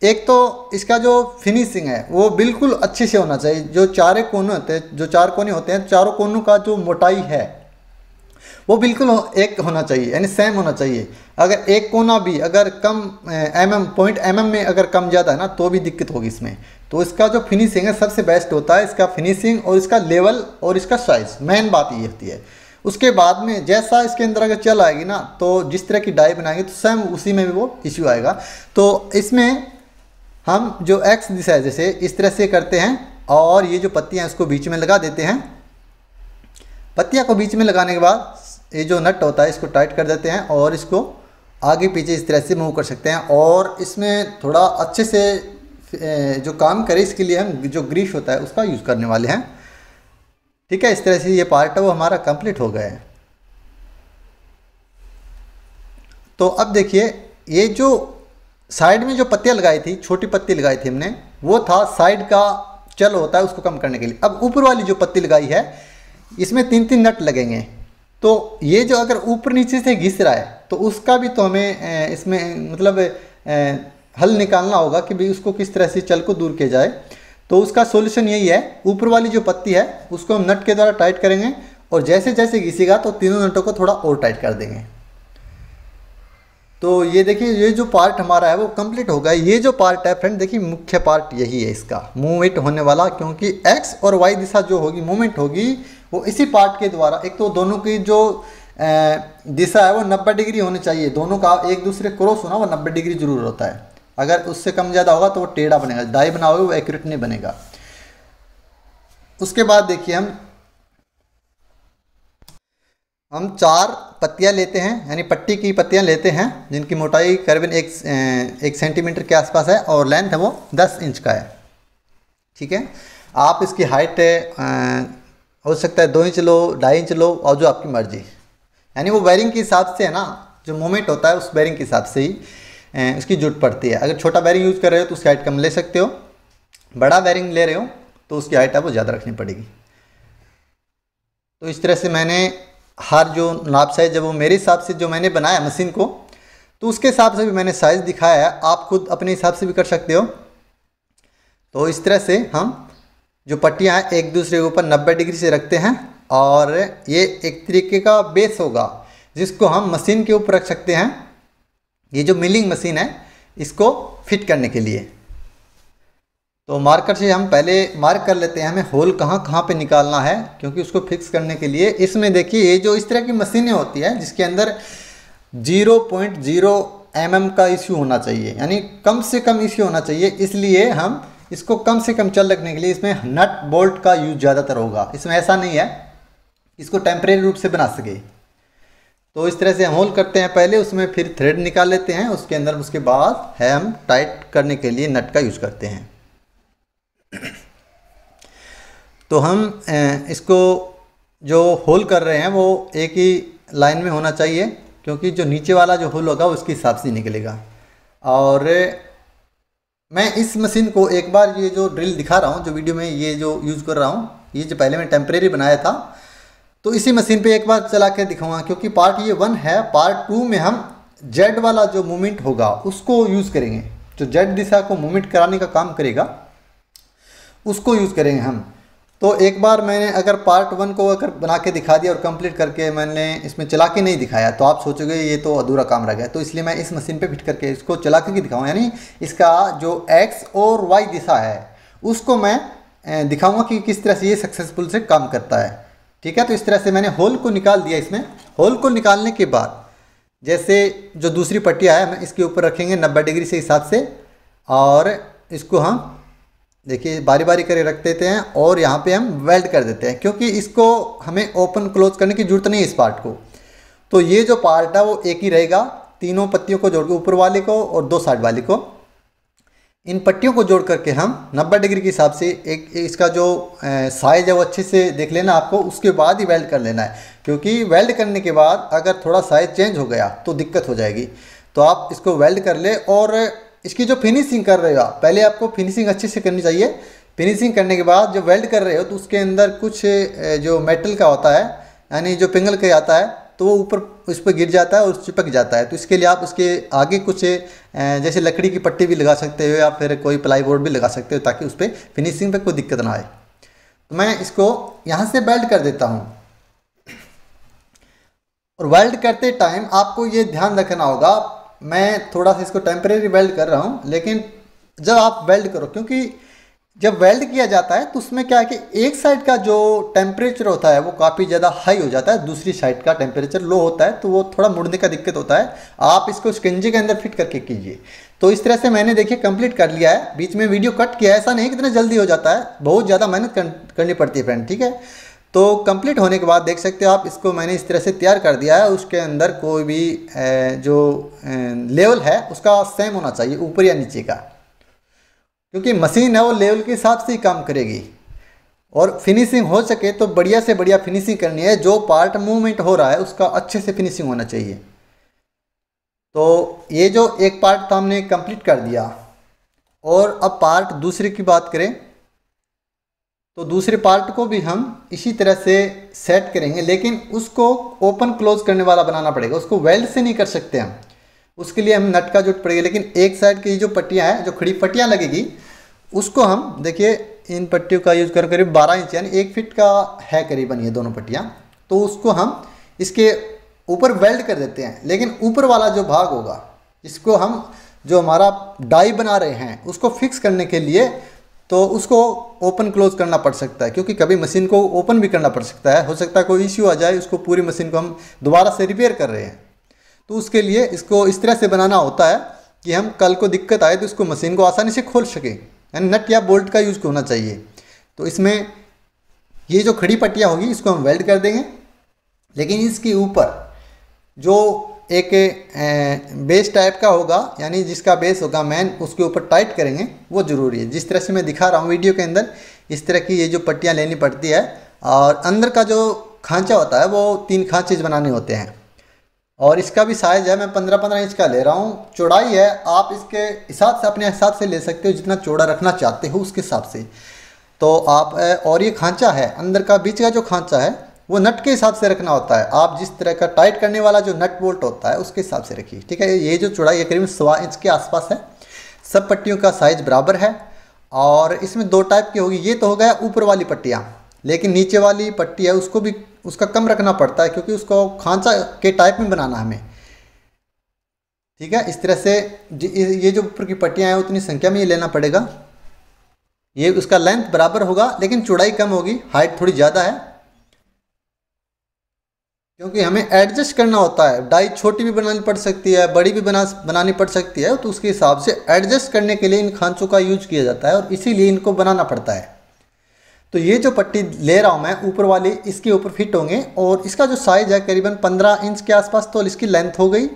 A: एक तो इसका जो फिनिशिंग है वो बिल्कुल अच्छे से होना चाहिए। जो चार कोने होते हैं, जो चार कोने होते हैं, चारों कोनों का जो मोटाई है वो बिल्कुल एक होना चाहिए, यानी सेम होना चाहिए। अगर एक कोना भी अगर कम पॉइंट में अगर कम ज़्यादा है ना तो भी दिक्कत होगी इसमें। तो इसका जो फिनिशिंग है सबसे बेस्ट होता है इसका फिनिशिंग और इसका लेवल और इसका साइज़, मेन बात ये होती है। उसके बाद में जैसा इसके अंदर अगर चल आएगी ना तो जिस तरह की डाई बनाएंगे तो सेम उसी में भी वो इश्यू आएगा। तो इसमें हम जो एक्स दिशा है जैसे इस तरह से करते हैं और ये जो पत्तियाँ इसको बीच में लगा देते हैं। पत्तियाँ को बीच में लगाने के बाद ये जो नट होता है इसको टाइट कर देते हैं और इसको आगे पीछे इस तरह से मूव कर सकते हैं। और इसमें थोड़ा अच्छे से जो काम करे इसके लिए हम जो ग्रीस होता है उसका यूज़ करने वाले हैं। ठीक है, इस तरह से ये पार्ट है वो हमारा कंप्लीट हो गया है। तो अब देखिए ये जो साइड में जो पत्तियाँ लगाई थी, छोटी पत्ती लगाई थी हमने, वो था साइड का चल होता है उसको कम करने के लिए। अब ऊपर वाली जो पत्ती लगाई है इसमें 3-3 नट लगेंगे। तो ये जो अगर ऊपर नीचे से घिस रहा है तो उसका भी तो हमें इसमें मतलब हल निकालना होगा कि भाई उसको किस तरह से चल को दूर किया जाए। तो उसका सॉल्यूशन यही है, ऊपर वाली जो पत्ती है उसको हम नट के द्वारा टाइट करेंगे और जैसे जैसे घिसेगा तो तीनों नटों को थोड़ा और टाइट कर देंगे। तो ये देखिए ये जो पार्ट हमारा है वो कंप्लीट हो गया। ये जो पार्ट है फ्रेंड देखिए मुख्य पार्ट यही है इसका मूवमेंट होने वाला, क्योंकि एक्स और वाई दिशा जो होगी मूवमेंट होगी वो इसी पार्ट के द्वारा। एक तो दोनों की जो दिशा है वो 90 डिग्री होनी चाहिए, दोनों का एक दूसरे क्रॉस होना वो 90 डिग्री जरूर होता है। अगर उससे कम ज़्यादा होगा तो वो टेढ़ा बनेगा, डाई बनाओगे वो एक्यूरेट नहीं बनेगा। उसके बाद देखिए हम 4 पत्तियां लेते हैं, यानी पट्टी की पत्तियां लेते हैं जिनकी मोटाई करीबन 1 सेंटीमीटर के आसपास है और लेंथ है वो 10 इंच का है। ठीक है, आप इसकी हाइट हो सकता है 2 इंच लो, 2.5 इंच लो और जो आपकी मर्जी, यानी वो बेरिंग के हिसाब से है ना, जो मूवमेंट होता है उस बेरिंग के हिसाब से ही उसकी जरूरत पड़ती है। अगर छोटा बेरिंग यूज़ कर रहे हो तो उसकी हाइट कम ले सकते हो, बड़ा बेरिंग ले रहे हो तो उसकी हाइट आपको ज़्यादा रखनी पड़ेगी। तो इस तरह से मैंने हर जो नाप साइज जब वो मेरे हिसाब से जो मैंने बनाया मशीन को तो उसके हिसाब से भी मैंने साइज़ दिखाया है, आप खुद अपने हिसाब से भी कर सकते हो। तो इस तरह से हम जो पट्टियाँ हैं एक दूसरे के ऊपर 90 डिग्री से रखते हैं और ये एक तरीके का बेस होगा जिसको हम मशीन के ऊपर रख सकते हैं। ये जो मिलिंग मशीन है इसको फिट करने के लिए तो मार्कर से हम पहले मार्क कर लेते हैं हमें होल कहाँ कहाँ पे निकालना है, क्योंकि उसको फिक्स करने के लिए इसमें देखिए ये जो इस तरह की मशीनें होती है जिसके अंदर 0.0 mm का इश्यू होना चाहिए, यानी कम से कम इश्यू होना चाहिए। इसलिए हम इसको कम से कम चल रखने के लिए इसमें नट बोल्ट का यूज ज़्यादातर होगा। इसमें ऐसा नहीं है इसको टेम्परेरी रूप से बना सके। तो इस तरह से हम होल करते हैं पहले, उसमें फिर थ्रेड निकाल लेते हैं उसके अंदर, उसके बाद है हम टाइट करने के लिए नट का यूज़ करते हैं। तो हम इसको जो होल कर रहे हैं वो एक ही लाइन में होना चाहिए, क्योंकि जो नीचे वाला जो होल होगा उसके हिसाब से निकलेगा। और मैं इस मशीन को एक बार ये जो ड्रिल दिखा रहा हूँ जो वीडियो में ये जो यूज़ कर रहा हूँ, ये जो पहले मैं टेम्परेरी बनाया था तो इसी मशीन पे एक बार चला के दिखाऊंगा, क्योंकि पार्ट ये 1 है। पार्ट 2 में हम जेड वाला जो मूवमेंट होगा उसको यूज़ करेंगे, जो जेड दिशा को मूवमेंट कराने का काम करेगा उसको यूज़ करेंगे हम। तो एक बार मैंने अगर पार्ट 1 को अगर बना के दिखा दिया और कंप्लीट करके मैंने इसमें चला के नहीं दिखाया तो आप सोचोगे ये तो अधूरा काम रह गया। तो इसलिए मैं इस मशीन पे फिट करके इसको चला के दिखाऊंगा, यानी इसका जो एक्स और वाई दिशा है उसको मैं दिखाऊंगा कि किस तरह से ये सक्सेसफुल से काम करता है। ठीक है, तो इस तरह से मैंने होल को निकाल दिया। इसमें होल को निकालने के बाद जैसे जो दूसरी पट्टियाँ है हम इसके ऊपर रखेंगे 90 डिग्री से हिसाब से, और इसको हम देखिए बारी बारी करके रख देते हैं और यहाँ पे हम वेल्ड कर देते हैं, क्योंकि इसको हमें ओपन क्लोज करने की जरूरत नहीं है इस पार्ट को। तो ये जो पार्ट है वो एक ही रहेगा, तीनों पत्तियों को जोड़ के ऊपर वाले को और 2 साइड वाले को, इन पट्टियों को जोड़ करके हम 90 डिग्री के हिसाब से एक इसका जो साइज है वो अच्छे से देख लेना आपको, उसके बाद ही वेल्ड कर लेना है। क्योंकि वेल्ड करने के बाद अगर थोड़ा साइज चेंज हो गया तो दिक्कत हो जाएगी। तो आप इसको वेल्ड कर ले और इसकी जो फिनिशिंग कर रहे हो आप, पहले आपको फिनिशिंग अच्छे से करनी चाहिए। फिनिशिंग करने के बाद जब वेल्ड कर रहे हो तो उसके अंदर कुछ जो मेटल का होता है, यानी जो पिंगल का आता है, तो वो ऊपर उस पर गिर जाता है और चिपक जाता है। तो इसके लिए आप उसके आगे कुछ जैसे लकड़ी की पट्टी भी लगा सकते हो या फिर कोई प्लाई बोर्ड भी लगा सकते हो, ताकि उस पर फिनिशिंग पे कोई दिक्कत ना आए। तो मैं इसको यहाँ से वेल्ड कर देता हूँ। और वेल्ड करते टाइम आपको ये ध्यान रखना होगा, मैं थोड़ा सा इसको टेम्परेरी वेल्ड कर रहा हूँ, लेकिन जब आप वेल्ड करो, क्योंकि जब वेल्ड किया जाता है तो उसमें क्या है कि एक साइड का जो टेम्परेचर होता है वो काफ़ी ज़्यादा हाई हो जाता है, दूसरी साइड का टेम्परेचर लो होता है, तो वो थोड़ा मुड़ने का दिक्कत होता है। आप इसको स्कंजे के अंदर फिट करके कीजिए। तो इस तरह से मैंने देखिए कंप्लीट कर लिया है, बीच में वीडियो कट किया है, ऐसा नहीं कितना जल्दी हो जाता है, बहुत ज़्यादा मेहनत करनी पड़ती है फ्रेंड, ठीक है। तो कंप्लीट होने के बाद देख सकते हो आप, इसको मैंने इस तरह से तैयार कर दिया है। उसके अंदर कोई भी जो लेवल है उसका सेम होना चाहिए, ऊपर या नीचे का, क्योंकि मशीन है वो लेवल के हिसाब से ही काम करेगी। और फिनिशिंग हो सके तो बढ़िया से बढ़िया फिनिशिंग करनी है, जो पार्ट मूवमेंट हो रहा है उसका अच्छे से फिनिशिंग होना चाहिए। तो ये जो एक पार्ट था हमने कंप्लीट कर दिया। और अब पार्ट दूसरे की बात करें तो दूसरे पार्ट को भी हम इसी तरह से सेट करेंगे, लेकिन उसको ओपन क्लोज करने वाला बनाना पड़ेगा, उसको वेल्ड से नहीं कर सकते हम, उसके लिए हम नट का जरूरत पड़ेगा। लेकिन एक साइड की जो पट्टियां हैं, जो खड़ी पट्टियां लगेगी, उसको हम देखिए इन पट्टियों का यूज़ कर करीब 12 इंच यानी 1 फीट का है करीबन ये दोनों पट्टियां। तो उसको हम इसके ऊपर वेल्ड कर देते हैं, लेकिन ऊपर वाला जो भाग होगा, इसको हम जो हमारा डाई बना रहे हैं उसको फिक्स करने के लिए तो उसको ओपन क्लोज करना पड़ सकता है, क्योंकि कभी मशीन को ओपन भी करना पड़ सकता है, हो सकता है कोई इश्यू आ जाए, उसको पूरी मशीन को हम दोबारा से रिपेयर कर रहे हैं। तो उसके लिए इसको इस तरह से बनाना होता है कि हम कल को दिक्कत आए तो इसको मशीन को आसानी से खोल सकें, यानी नट या बोल्ट का यूज़ होना चाहिए। तो इसमें ये जो खड़ी पट्टियाँ होगी इसको हम वेल्ड कर देंगे, लेकिन इसके ऊपर जो एक बेस टाइप का होगा, यानी जिसका बेस होगा मेन, उसके ऊपर टाइट करेंगे, वो ज़रूरी है। जिस तरह से मैं दिखा रहा हूँ वीडियो के अंदर, इस तरह की ये जो पट्टियाँ लेनी पड़ती है। और अंदर का जो खांचा होता है वो 3 खांचे बनाने होते हैं। और इसका भी साइज़ है, मैं 15-15 इंच का ले रहा हूँ। चौड़ाई है, आप इसके हिसाब से अपने हिसाब से ले सकते हो, जितना चौड़ा रखना चाहते हो उसके हिसाब से। तो आप और ये खांचा है, अंदर का बीच का जो खांचा है वो नट के हिसाब से रखना होता है। आप जिस तरह का टाइट करने वाला जो नट बोल्ट होता है उसके हिसाब से रखिए, ठीक है। ये जो चौड़ाई है करीब 1.25 इंच के आसपास है। सब पट्टियों का साइज़ बराबर है। और इसमें 2 टाइप की होगी, ये तो हो गया ऊपर वाली पट्टियाँ, लेकिन नीचे वाली पट्टी है उसको भी उसका कम रखना पड़ता है, क्योंकि उसको खांचा के टाइप में बनाना हमें, ठीक है। इस तरह से ये जो ऊपर की पट्टियाँ हैं उतनी संख्या में ये लेना पड़ेगा। ये उसका लेंथ बराबर होगा, लेकिन चौड़ाई कम होगी, हाइट थोड़ी ज़्यादा है, क्योंकि हमें एडजस्ट करना होता है। डाई छोटी भी बनानी पड़ सकती है, बड़ी भी बनानी पड़ सकती है, तो उसके हिसाब से एडजस्ट करने के लिए इन खांचों का यूज किया जाता है, और इसीलिए इनको बनाना पड़ता है। तो ये जो पट्टी ले रहा हूँ मैं ऊपर वाली, इसके ऊपर फिट होंगे। और इसका जो साइज़ है करीबन 15 इंच के आसपास तो इसकी लेंथ हो गई,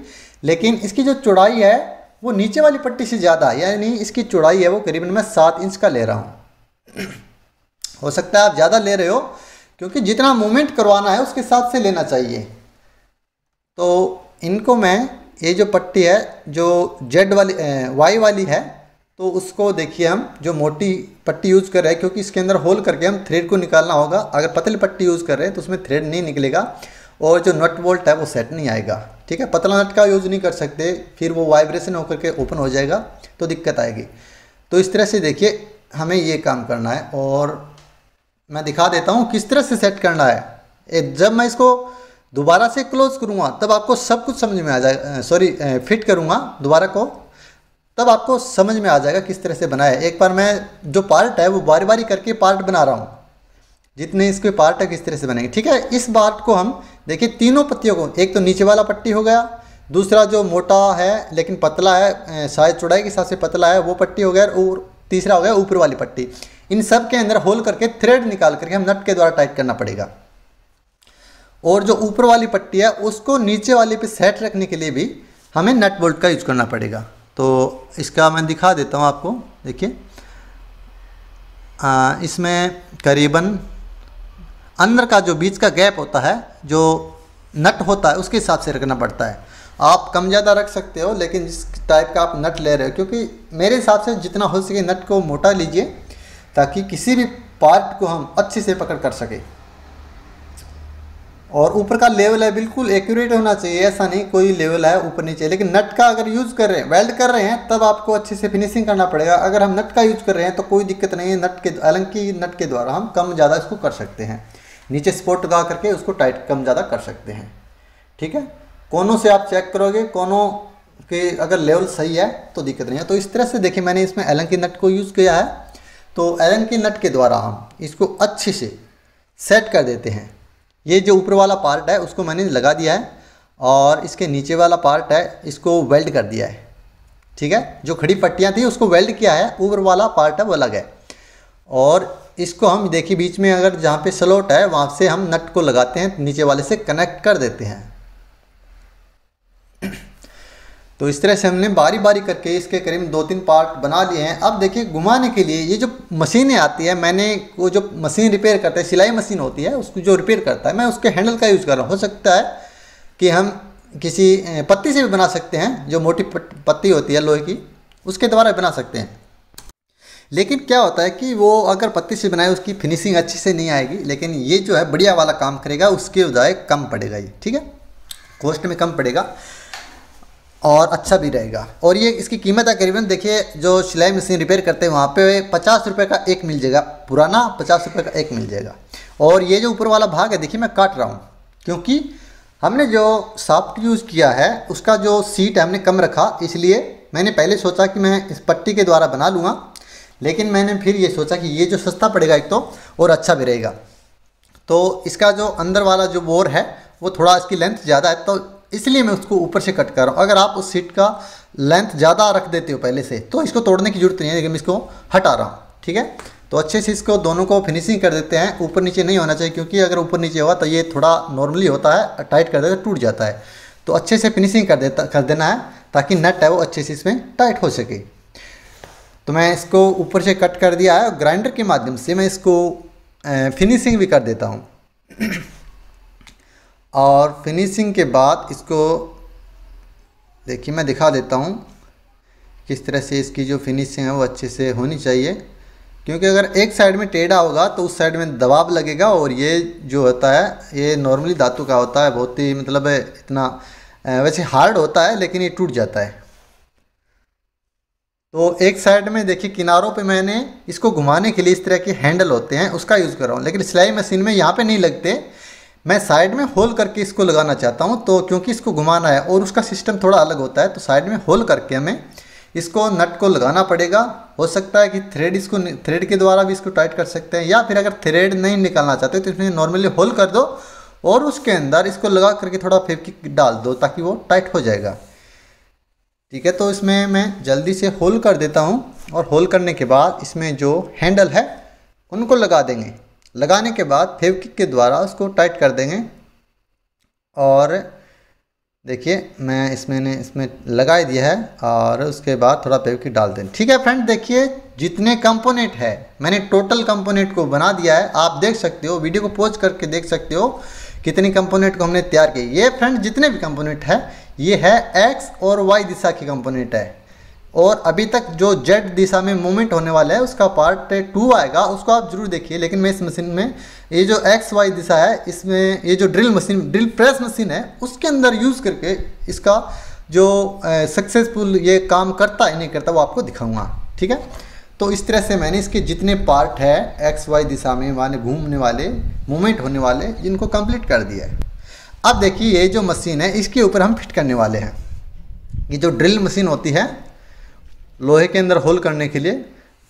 A: लेकिन इसकी जो चौड़ाई है वो नीचे वाली पट्टी से ज़्यादा है, यानी इसकी चौड़ाई है वो करीबन मैं 7 इंच का ले रहा हूँ। हो सकता है आप ज़्यादा ले रहे हो, क्योंकि जितना मूवमेंट करवाना है उसके हिसाब से लेना चाहिए। तो इनको मैं, ये जो पट्टी है जो जेड वाली वाई वाली है, तो उसको देखिए हम जो मोटी पट्टी यूज़ कर रहे हैं, क्योंकि इसके अंदर होल करके हम थ्रेड को निकालना होगा। अगर पतली पट्टी यूज़ कर रहे हैं तो उसमें थ्रेड नहीं निकलेगा, और जो नट बोल्ट है वो सेट नहीं आएगा, ठीक है। पतला नट का यूज़ नहीं कर सकते, फिर वो वाइब्रेशन होकर के ओपन हो जाएगा तो दिक्कत आएगी। तो इस तरह से देखिए हमें ये काम करना है, और मैं दिखा देता हूँ किस तरह से सेट करना है। जब मैं इसको दोबारा से क्लोज करूँगा तब आपको सब कुछ समझ में आ जाएगा, सॉरी फिट करूँगा दोबारा को, तब आपको समझ में आ जाएगा किस तरह से बनाया है। एक बार मैं जो पार्ट है वो बारी बारी करके पार्ट बना रहा हूँ, जितने इसके पार्ट है किस तरह से बनेंगे, ठीक है। इस पार्ट को हम देखिए तीनों पट्टियों को, एक तो नीचे वाला पट्टी हो गया, दूसरा जो मोटा है लेकिन पतला है, साइज चौड़ाई के हिसाब से पतला है वो पट्टी हो गया, और तीसरा हो गया ऊपर वाली पट्टी। इन सब के अंदर होल करके थ्रेड निकाल करके हम नट के द्वारा टाइट करना पड़ेगा। और जो ऊपर वाली पट्टी है उसको नीचे वाली पे सेट रखने के लिए भी हमें नट बोल्ट का यूज करना पड़ेगा। तो इसका मैं दिखा देता हूँ आपको, देखिए इसमें करीबन अंदर का जो बीच का गैप होता है, जो नट होता है उसके हिसाब से रखना पड़ता है। आप कम ज़्यादा रख सकते हो, लेकिन जिस टाइप का आप नट ले रहे हो, क्योंकि मेरे हिसाब से जितना हो सके नट को मोटा लीजिए, ताकि किसी भी पार्ट को हम अच्छे से पकड़ कर सके। और ऊपर का लेवल है बिल्कुल एक्यूरेट होना चाहिए, ऐसा नहीं कोई लेवल है ऊपर नीचे। लेकिन नट का अगर यूज़ कर रहे हैं, वेल्ड कर रहे हैं, तब आपको अच्छे से फिनिशिंग करना पड़ेगा। अगर हम नट का यूज़ कर रहे हैं तो कोई दिक्कत नहीं है, नट के हालांकि नट के द्वारा हम कम ज़्यादा इसको कर सकते हैं, नीचे स्पोर्ट लगा करके उसको टाइट कम ज़्यादा कर सकते हैं, ठीक है। कोनों से आप चेक करोगे, कोनों के अगर लेवल सही है तो दिक्कत नहीं है। तो इस तरह से देखिए मैंने इसमें एलन की नट को यूज़ किया है। तो एलन की नट के द्वारा हम इसको अच्छे से सेट कर देते हैं। ये जो ऊपर वाला पार्ट है उसको मैंने लगा दिया है और इसके नीचे वाला पार्ट है इसको वेल्ड कर दिया है, ठीक है। जो खड़ी पट्टियाँ थी उसको वेल्ड किया है, ऊपर वाला पार्ट है वो अलग है। और इसको हम देखिए बीच में अगर जहाँ पे स्लॉट है वहाँ से हम नट को लगाते हैं, नीचे वाले से कनेक्ट कर देते हैं। तो इस तरह से हमने बारी बारी करके इसके करीब 2-3 पार्ट बना लिए हैं। अब देखिए घुमाने के लिए ये जो मशीनें आती है, मैंने वो जो मशीन रिपेयर करता है, सिलाई मशीन होती है उसको जो रिपेयर करता है, मैं उसके हैंडल का यूज़ कर रहा हूँ। हो सकता है कि हम किसी पत्ती से भी बना सकते हैं, जो मोटी पत्ती होती है लोहे की, उसके द्वारा बना सकते हैं। लेकिन क्या होता है कि वो अगर पत्ती से बनाए उसकी फिनिशिंग अच्छी से नहीं आएगी, लेकिन ये जो है बढ़िया वाला काम करेगा, उसके बजाय कम पड़ेगा ये, ठीक है, कॉस्ट में कम पड़ेगा और अच्छा भी रहेगा। और ये इसकी कीमत है करीबन, देखिए जो सिलाई मशीन रिपेयर करते हैं वहाँ पे 50 रुपये का एक मिल जाएगा, पुराना 50 रुपये का एक मिल जाएगा। और ये जो ऊपर वाला भाग है देखिए मैं काट रहा हूँ, क्योंकि हमने जो सॉफ्ट यूज़ किया है उसका जो सीट है हमने कम रखा, इसलिए मैंने पहले सोचा कि मैं इस पट्टी के द्वारा बना लूँगा, लेकिन मैंने फिर ये सोचा कि ये जो सस्ता पड़ेगा एक तो, और अच्छा भी रहेगा। तो इसका जो अंदर वाला जो बोर है वो थोड़ा इसकी लेंथ ज़्यादा है, तो इसलिए मैं उसको ऊपर से कट कर रहा हूँ। अगर आप उस सीट का लेंथ ज़्यादा रख देते हो पहले से तो इसको तोड़ने की जरूरत नहीं है, लेकिन मैं इसको हटा रहा हूँ, ठीक है। तो अच्छे से इसको दोनों को फिनिशिंग कर देते हैं। ऊपर नीचे नहीं होना चाहिए, क्योंकि अगर ऊपर नीचे हुआ तो ये थोड़ा नॉर्मली होता है, टाइट कर देता टूट जाता है। तो अच्छे से फिनिशिंग कर देना है ताकि नट है वो अच्छे से इसमें टाइट हो सके। तो मैं इसको ऊपर से कट कर दिया है और ग्राइंडर के माध्यम से मैं इसको फिनिशिंग भी कर देता हूँ। और फिनिशिंग के बाद इसको देखिए मैं दिखा देता हूँ किस तरह से इसकी जो फिनिशिंग है वो अच्छे से होनी चाहिए, क्योंकि अगर एक साइड में टेढ़ा होगा तो उस साइड में दबाव लगेगा, और ये जो होता है ये नॉर्मली धातु का होता है, बहुत ही मतलब इतना वैसे हार्ड होता है लेकिन ये टूट जाता है। तो एक साइड में देखिए किनारों पे मैंने इसको घुमाने के लिए इस तरह के हैंडल होते हैं उसका यूज़ कर रहा हूँ, लेकिन सिलाई मशीन में यहाँ पे नहीं लगते, मैं साइड में होल करके इसको लगाना चाहता हूँ। तो क्योंकि इसको घुमाना है और उसका सिस्टम थोड़ा अलग होता है, तो साइड में होल करके हमें इसको नट को लगाना पड़ेगा। हो सकता है कि थ्रेड के द्वारा भी इसको टाइट कर सकते हैं, या फिर अगर थ्रेड नहीं निकालना चाहते तो इसमें नॉर्मली होल कर दो और उसके अंदर इसको लगा करके थोड़ा फेविक्विक डाल दो ताकि वो टाइट हो जाएगा, ठीक है। तो इसमें मैं जल्दी से होल कर देता हूँ, और होल करने के बाद इसमें जो हैंडल है उनको लगा देंगे। लगाने के बाद फेविक्विक के द्वारा उसको टाइट कर देंगे। और देखिए मैं इसमें लगा दिया है, और उसके बाद थोड़ा फेविक्विक डाल दें, ठीक है। फ्रेंड देखिए जितने कंपोनेंट है मैंने टोटल कंपोनेंट को बना दिया है, आप देख सकते हो, वीडियो को पॉज करके देख सकते हो कितनी कंपोनेंट को हमने तैयार किया। ये फ्रेंड जितने भी कंपोनेंट है ये है एक्स और वाई दिशा की कंपोनेंट है, और अभी तक जो जेड दिशा में मूवमेंट होने वाला है उसका पार्ट 2 आएगा, उसको आप जरूर देखिए। लेकिन मैं इस मशीन में ये जो एक्स वाई दिशा है इसमें ये जो ड्रिल प्रेस मशीन है उसके अंदर यूज़ करके इसका जो सक्सेसफुल ये काम करता है नहीं करता वो आपको दिखाऊंगा, ठीक है। तो इस तरह से मैंने इसके जितने पार्ट है एक्स वाई दिशा में वाले घूमने वाले मूवमेंट होने वाले इनको कंप्लीट कर दिया है। अब देखिए ये जो मशीन है इसके ऊपर हम फिट करने वाले हैं। ये जो ड्रिल मशीन होती है लोहे के अंदर होल करने के लिए,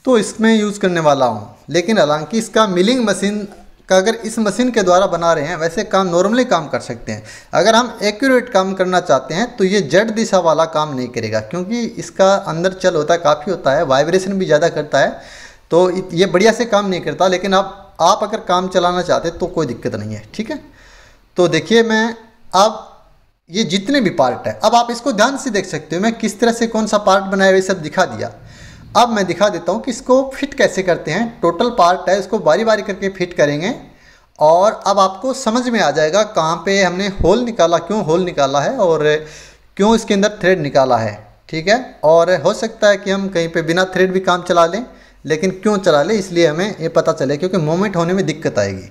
A: तो इसमें यूज़ करने वाला हूँ। लेकिन हालांकि इसका मिलिंग मशीन का अगर इस मशीन के द्वारा बना रहे हैं वैसे काम नॉर्मली काम कर सकते हैं। अगर हम एक्यूरेट काम करना चाहते हैं तो ये जेड दिशा वाला काम नहीं करेगा, क्योंकि इसका अंदर चल होता है काफ़ी होता है, वाइब्रेशन भी ज़्यादा करता है, तो ये बढ़िया से काम नहीं करता। लेकिन आप अगर काम चलाना चाहते तो कोई दिक्कत नहीं है, ठीक है। तो देखिए मैं अब ये जितने भी पार्ट है अब आप इसको ध्यान से देख सकते हो, मैं किस तरह से कौन सा पार्ट बनाया ये सब दिखा दिया। अब मैं दिखा देता हूँ कि इसको फिट कैसे करते हैं। टोटल पार्ट है इसको बारी बारी करके फिट करेंगे, और अब आपको समझ में आ जाएगा कहाँ पे हमने होल निकाला, क्यों होल निकाला है और क्यों इसके अंदर थ्रेड निकाला है, ठीक है। और हो सकता है कि हम कहीं पे बिना थ्रेड भी काम चला लें, लेकिन क्यों चला लें इसलिए हमें ये पता चले, क्योंकि मूवमेंट होने में दिक्कत आएगी।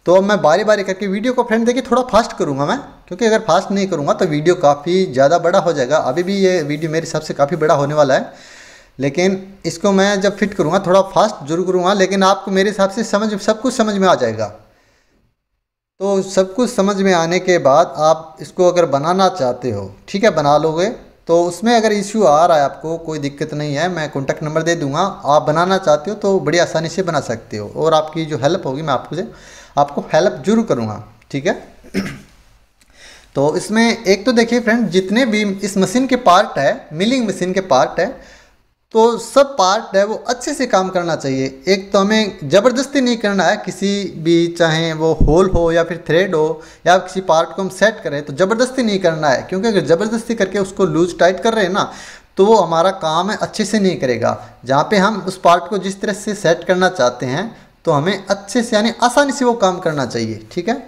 A: तो अब मैं बारी बारी करके वीडियो को फ्रेंड देखिए थोड़ा फास्ट करूँगा मैं, क्योंकि अगर फास्ट नहीं करूँगा तो वीडियो काफ़ी ज़्यादा बड़ा हो जाएगा। अभी भी ये वीडियो मेरे हिसाब से काफ़ी बड़ा होने वाला है, लेकिन इसको मैं जब फिट करूँगा थोड़ा फास्ट जरूर करूँगा, लेकिन आपको मेरे हिसाब से सब कुछ समझ में आ जाएगा। तो सब कुछ समझ में आने के बाद आप इसको अगर बनाना चाहते हो, ठीक है, बना लोगे। तो उसमें अगर इश्यू आ रहा है आपको, कोई दिक्कत नहीं है, मैं कॉन्टैक्ट नंबर दे दूंगा। आप बनाना चाहते हो तो बड़ी आसानी से बना सकते हो, और आपकी जो हेल्प होगी मैं आपको हेल्प जरूर करूँगा, ठीक है। तो इसमें एक तो देखिए फ्रेंड, जितने भी इस मशीन के पार्ट है, मिलिंग मशीन के पार्ट है, तो सब पार्ट है वो अच्छे से काम करना चाहिए। एक तो हमें ज़बरदस्ती नहीं करना है किसी भी, चाहे वो होल हो या फिर थ्रेड हो या किसी पार्ट को हम सेट करें तो ज़बरदस्ती नहीं करना है, क्योंकि अगर ज़बरदस्ती करके उसको लूज टाइट कर रहे हैं ना, तो वो हमारा काम है अच्छे से नहीं करेगा। जहाँ पे हम उस पार्ट को जिस तरह से सेट करना चाहते हैं तो हमें अच्छे से यानी आसानी से वो काम करना चाहिए, ठीक है।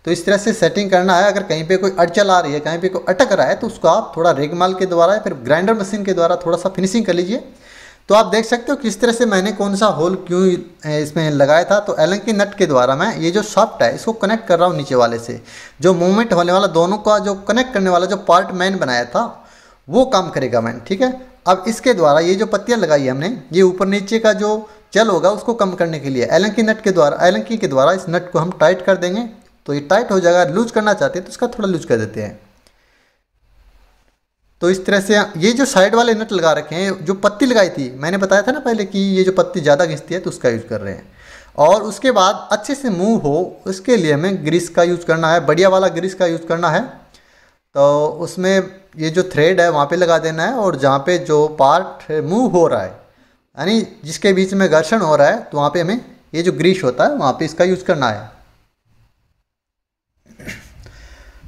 A: तो इस तरह से सेटिंग करना है। अगर कहीं पे कोई अड़चल आ रही है, कहीं पे कोई अटक रहा है, तो उसको आप थोड़ा रेगमाल के द्वारा या फिर ग्राइंडर मशीन के द्वारा थोड़ा सा फिनिशिंग कर लीजिए। तो आप देख सकते हो किस तरह से मैंने कौन सा होल क्यों इसमें लगाया था। तो एलन की नट के द्वारा मैं ये जो शाफ्ट है इसको कनेक्ट कर रहा हूँ नीचे वाले से। जो मूवमेंट होने वाला दोनों का जो कनेक्ट करने वाला जो पार्ट मैंने बनाया था वो काम करेगा मैंने, ठीक है। अब इसके द्वारा ये जो पत्तियाँ लगाई है हमने, ये ऊपर नीचे का जो चल होगा उसको कम करने के लिए एलन की नट के द्वारा, एलन की के द्वारा इस नट को हम टाइट कर देंगे तो ये टाइट हो जाएगा। लूज करना चाहते हैं तो इसका थोड़ा लूज कर देते हैं। तो इस तरह से ये जो साइड वाले नट लगा रखे हैं, जो पत्ती लगाई थी मैंने बताया था ना पहले कि ये जो पत्ती ज़्यादा घिसती है तो उसका यूज़ कर रहे हैं। और उसके बाद अच्छे से मूव हो उसके लिए हमें ग्रीस का यूज़ करना है, बढ़िया वाला ग्रीस का यूज़ करना है। तो उसमें ये जो थ्रेड है वहाँ पे लगा देना है, और जहाँ पे जो पार्ट मूव हो रहा है यानी जिसके बीच में घर्षण हो रहा है तो वहाँ पे हमें ये जो ग्रीस होता है वहाँ पे इसका यूज़ करना है।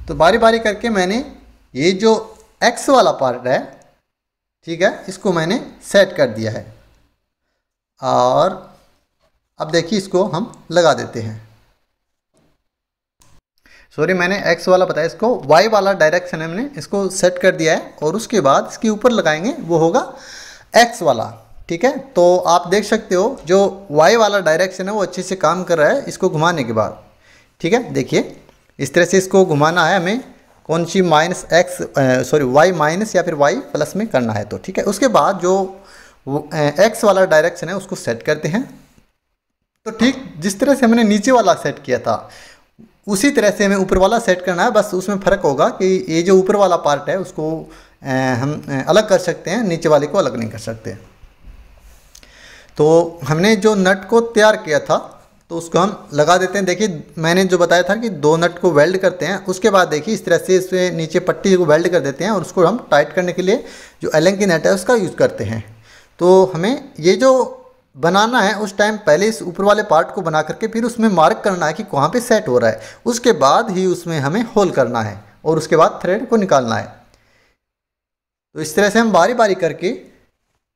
A: तो बारी बारी करके मैंने ये जो एक्स वाला पार्ट है, ठीक है, इसको मैंने सेट कर दिया है। और अब देखिए इसको हम लगा देते हैं। सॉरी, मैंने एक्स वाला बताया, इसको वाई वाला डायरेक्शन है, मैंने इसको सेट कर दिया है। और उसके बाद इसके ऊपर लगाएंगे वो होगा एक्स वाला, ठीक है। तो आप देख सकते हो जो वाई वाला डायरेक्शन है वो अच्छे से काम कर रहा है इसको घुमाने के बाद, ठीक है। देखिए इस तरह से इसको घुमाना है हमें, कौन सी minus X sorry Y minus या फिर वाई प्लस में करना है, तो ठीक है। उसके बाद जो एक्स वाला डायरेक्शन है उसको सेट करते हैं। तो ठीक जिस तरह से हमने नीचे वाला सेट किया था उसी तरह से हमें ऊपर वाला सेट करना है। बस उसमें फ़र्क होगा कि ये जो ऊपर वाला पार्ट है उसको हम अलग कर सकते हैं, नीचे वाले को अलग नहीं कर सकते। तो हमने जो नट को तैयार किया था तो उसको हम लगा देते हैं। देखिए मैंने जो बताया था कि 2 नट को वेल्ड करते हैं, उसके बाद देखिए इस तरह से इसमें नीचे पट्टी को वेल्ड कर देते हैं और उसको हम टाइट करने के लिए जो एलन की नट है उसका यूज़ करते हैं। तो हमें ये जो बनाना है उस टाइम पहले इस ऊपर वाले पार्ट को बना करके फिर उसमें मार्क करना है कि कहाँ पे सेट हो रहा है, उसके बाद ही उसमें हमें होल करना है और उसके बाद थ्रेड को निकालना है। तो इस तरह से हम बारी बारी करके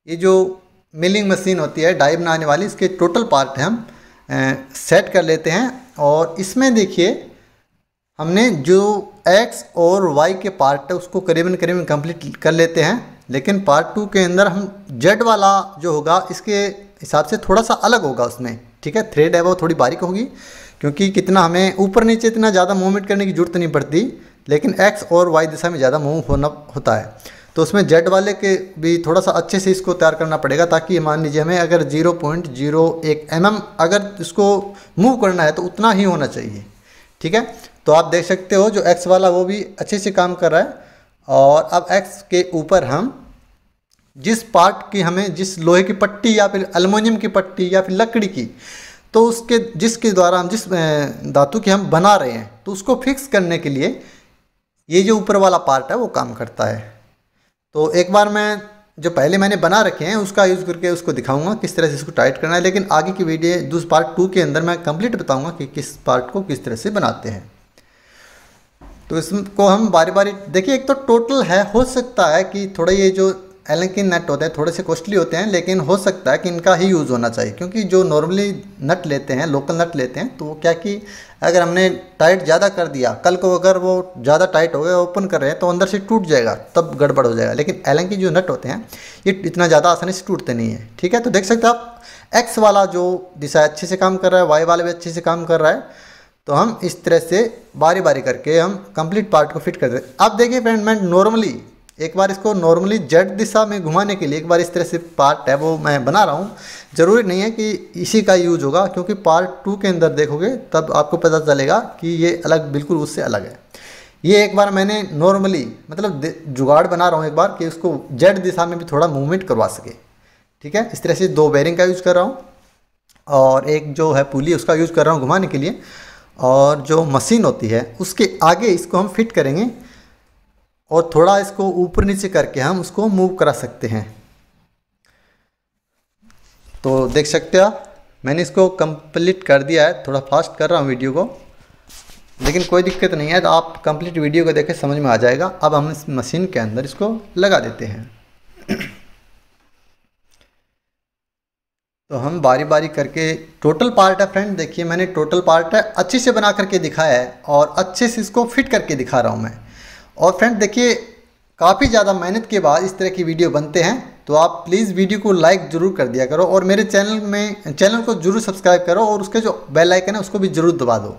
A: ये जो मिलिंग मशीन होती है डाई बनाने वाली, इसके टोटल पार्ट है हम सेट कर लेते हैं। और इसमें देखिए हमने जो एक्स और वाई के पार्ट है उसको करीबन करीबन कंप्लीट कर लेते हैं, लेकिन पार्ट 2 के अंदर हम जेड वाला जो होगा इसके हिसाब से थोड़ा सा अलग होगा उसमें, ठीक है। थ्रेड है वो थोड़ी बारीक होगी, क्योंकि कितना हमें ऊपर नीचे इतना ज़्यादा मूवमेंट करने की जरूरत नहीं पड़ती, लेकिन एक्स और वाई दिशा में ज़्यादा मूव होता है। तो उसमें जेड वाले के भी थोड़ा सा अच्छे से इसको तैयार करना पड़ेगा, ताकि मान लीजिए हमें अगर 0.01 mm अगर इसको मूव करना है तो उतना ही होना चाहिए, ठीक है। तो आप देख सकते हो जो एक्स वाला वो भी अच्छे से काम कर रहा है। और अब एक्स के ऊपर हम जिस पार्ट की हमें जिस लोहे की पट्टी या फिर एल्युमिनियम की पट्टी या फिर लकड़ी की, तो उसके जिसके द्वारा हम जिस धातु की हम बना रहे हैं तो उसको फिक्स करने के लिए ये जो ऊपर वाला पार्ट है वो काम करता है। तो एक बार मैं जो पहले मैंने बना रखे हैं उसका यूज़ करके उसको दिखाऊंगा किस तरह से इसको टाइट करना है, लेकिन आगे की वीडियो दूसरे पार्ट 2 के अंदर मैं कंप्लीट बताऊंगा कि किस पार्ट को किस तरह से बनाते हैं। तो इसको हम बारी बारी देखिए, एक तो टोटल है, हो सकता है कि थोड़ा ये जो एलन के नट होते हैं थोड़े से कॉस्टली होते हैं, लेकिन हो सकता है कि इनका ही यूज़ होना चाहिए, क्योंकि जो नॉर्मली नट लेते हैं लोकल नट लेते हैं तो वो क्या कि अगर हमने टाइट ज़्यादा कर दिया, कल को अगर वो ज़्यादा टाइट हो गया ओपन कर रहे हैं तो अंदर से टूट जाएगा, तब गड़बड़ हो जाएगा। लेकिन एलन के जो नट होते हैं ये इतना ज़्यादा आसानी से टूटते नहीं है, ठीक है। तो देख सकते हैं आप एक्स वाला जो दिशा अच्छे से काम कर रहा है, वाई वाला भी अच्छे से काम कर रहा है। तो हम इस तरह से बारी बारी करके हम कंप्लीट पार्ट को फिट कर देते हैं। अब देखिए फ्रेंड, मैं नॉर्मली एक बार इसको नॉर्मली जेड दिशा में घुमाने के लिए एक बार इस तरह से पार्ट है वो मैं बना रहा हूँ। ज़रूरी नहीं है कि इसी का यूज होगा, क्योंकि पार्ट 2 के अंदर देखोगे तब आपको पता चलेगा कि ये अलग, बिल्कुल उससे अलग है। ये एक बार मैंने नॉर्मली मतलब जुगाड़ बना रहा हूँ एक बार कि उसको जेड दिशा में भी थोड़ा मूवमेंट करवा सके। ठीक है, इस तरह से 2 बेरिंग का यूज़ कर रहा हूँ और एक जो है पुली उसका यूज़ कर रहा हूँ घुमाने के लिए। और जो मशीन होती है उसके आगे इसको हम फिट करेंगे और थोड़ा इसको ऊपर नीचे करके हम उसको मूव करा सकते हैं। तो देख सकते हो मैंने इसको कंप्लीट कर दिया है। थोड़ा फास्ट कर रहा हूँ वीडियो को, लेकिन कोई दिक्कत नहीं है, तो आप कंप्लीट वीडियो को देखें समझ में आ जाएगा। अब हम इस मशीन के अंदर इसको लगा देते हैं। तो हम बारी बारी करके टोटल पार्ट है फ्रेंड, देखिए मैंने टोटल पार्ट है अच्छे से बना करके दिखाया है और अच्छे से इसको फिट करके दिखा रहा हूँ मैं। और फ्रेंड देखिए काफ़ी ज़्यादा मेहनत के बाद इस तरह की वीडियो बनते हैं, तो आप प्लीज़ वीडियो को लाइक ज़रूर कर दिया करो और मेरे चैनल को ज़रूर सब्सक्राइब करो और उसके जो बेल आइकन है उसको भी ज़रूर दबा दो।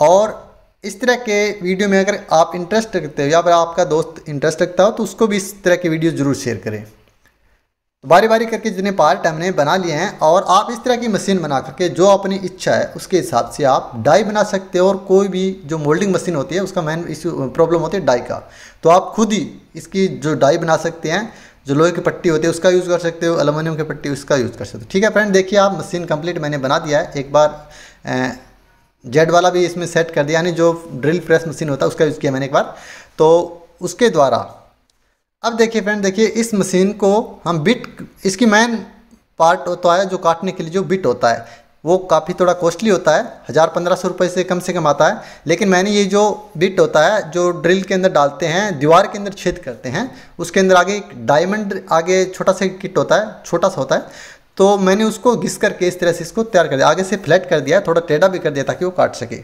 A: और इस तरह के वीडियो में अगर आप इंटरेस्ट रखते हो या फिर आपका दोस्त इंटरेस्ट रखता हो तो उसको भी इस तरह की वीडियो ज़रूर शेयर करें। बारी बारी करके जितने पार्ट हमने बना लिए हैं, और आप इस तरह की मशीन बना करके जो अपनी इच्छा है उसके हिसाब से आप डाई बना सकते हो। और कोई भी जो मोल्डिंग मशीन होती है उसका मेन इशू प्रॉब्लम होती है डाई का, तो आप खुद ही इसकी जो डाई बना सकते हैं। जो लोहे की पट्टी होती है उसका यूज़ कर सकते हो, एल्युमिनियम की पट्टी उसका यूज़ कर सकते हो। ठीक है फ्रेंड, देखिए आप मशीन कंप्लीट मैंने बना दिया है। एक बार जेड वाला भी इसमें सेट कर दिया, यानी जो ड्रिल प्रेस मशीन होता है उसका यूज़ किया मैंने एक बार, तो उसके द्वारा। अब देखिए फ्रेंड, देखिए इस मशीन को हम बिट, इसकी मेन पार्ट होता है जो काटने के लिए जो बिट होता है वो काफ़ी थोड़ा कॉस्टली होता है, 1000-1500 रुपये से कम आता है। लेकिन मैंने ये जो बिट होता है जो ड्रिल के अंदर डालते हैं, दीवार के अंदर छेद करते हैं, उसके अंदर आगे एक डायमंड आगे छोटा सा किट होता है, छोटा सा होता है, तो मैंने उसको घिस करके इस तरह से इसको तैयार कर दिया, आगे से फ्लैट कर दिया, थोड़ा टेढ़ा भी कर दिया ताकि वो काट सके।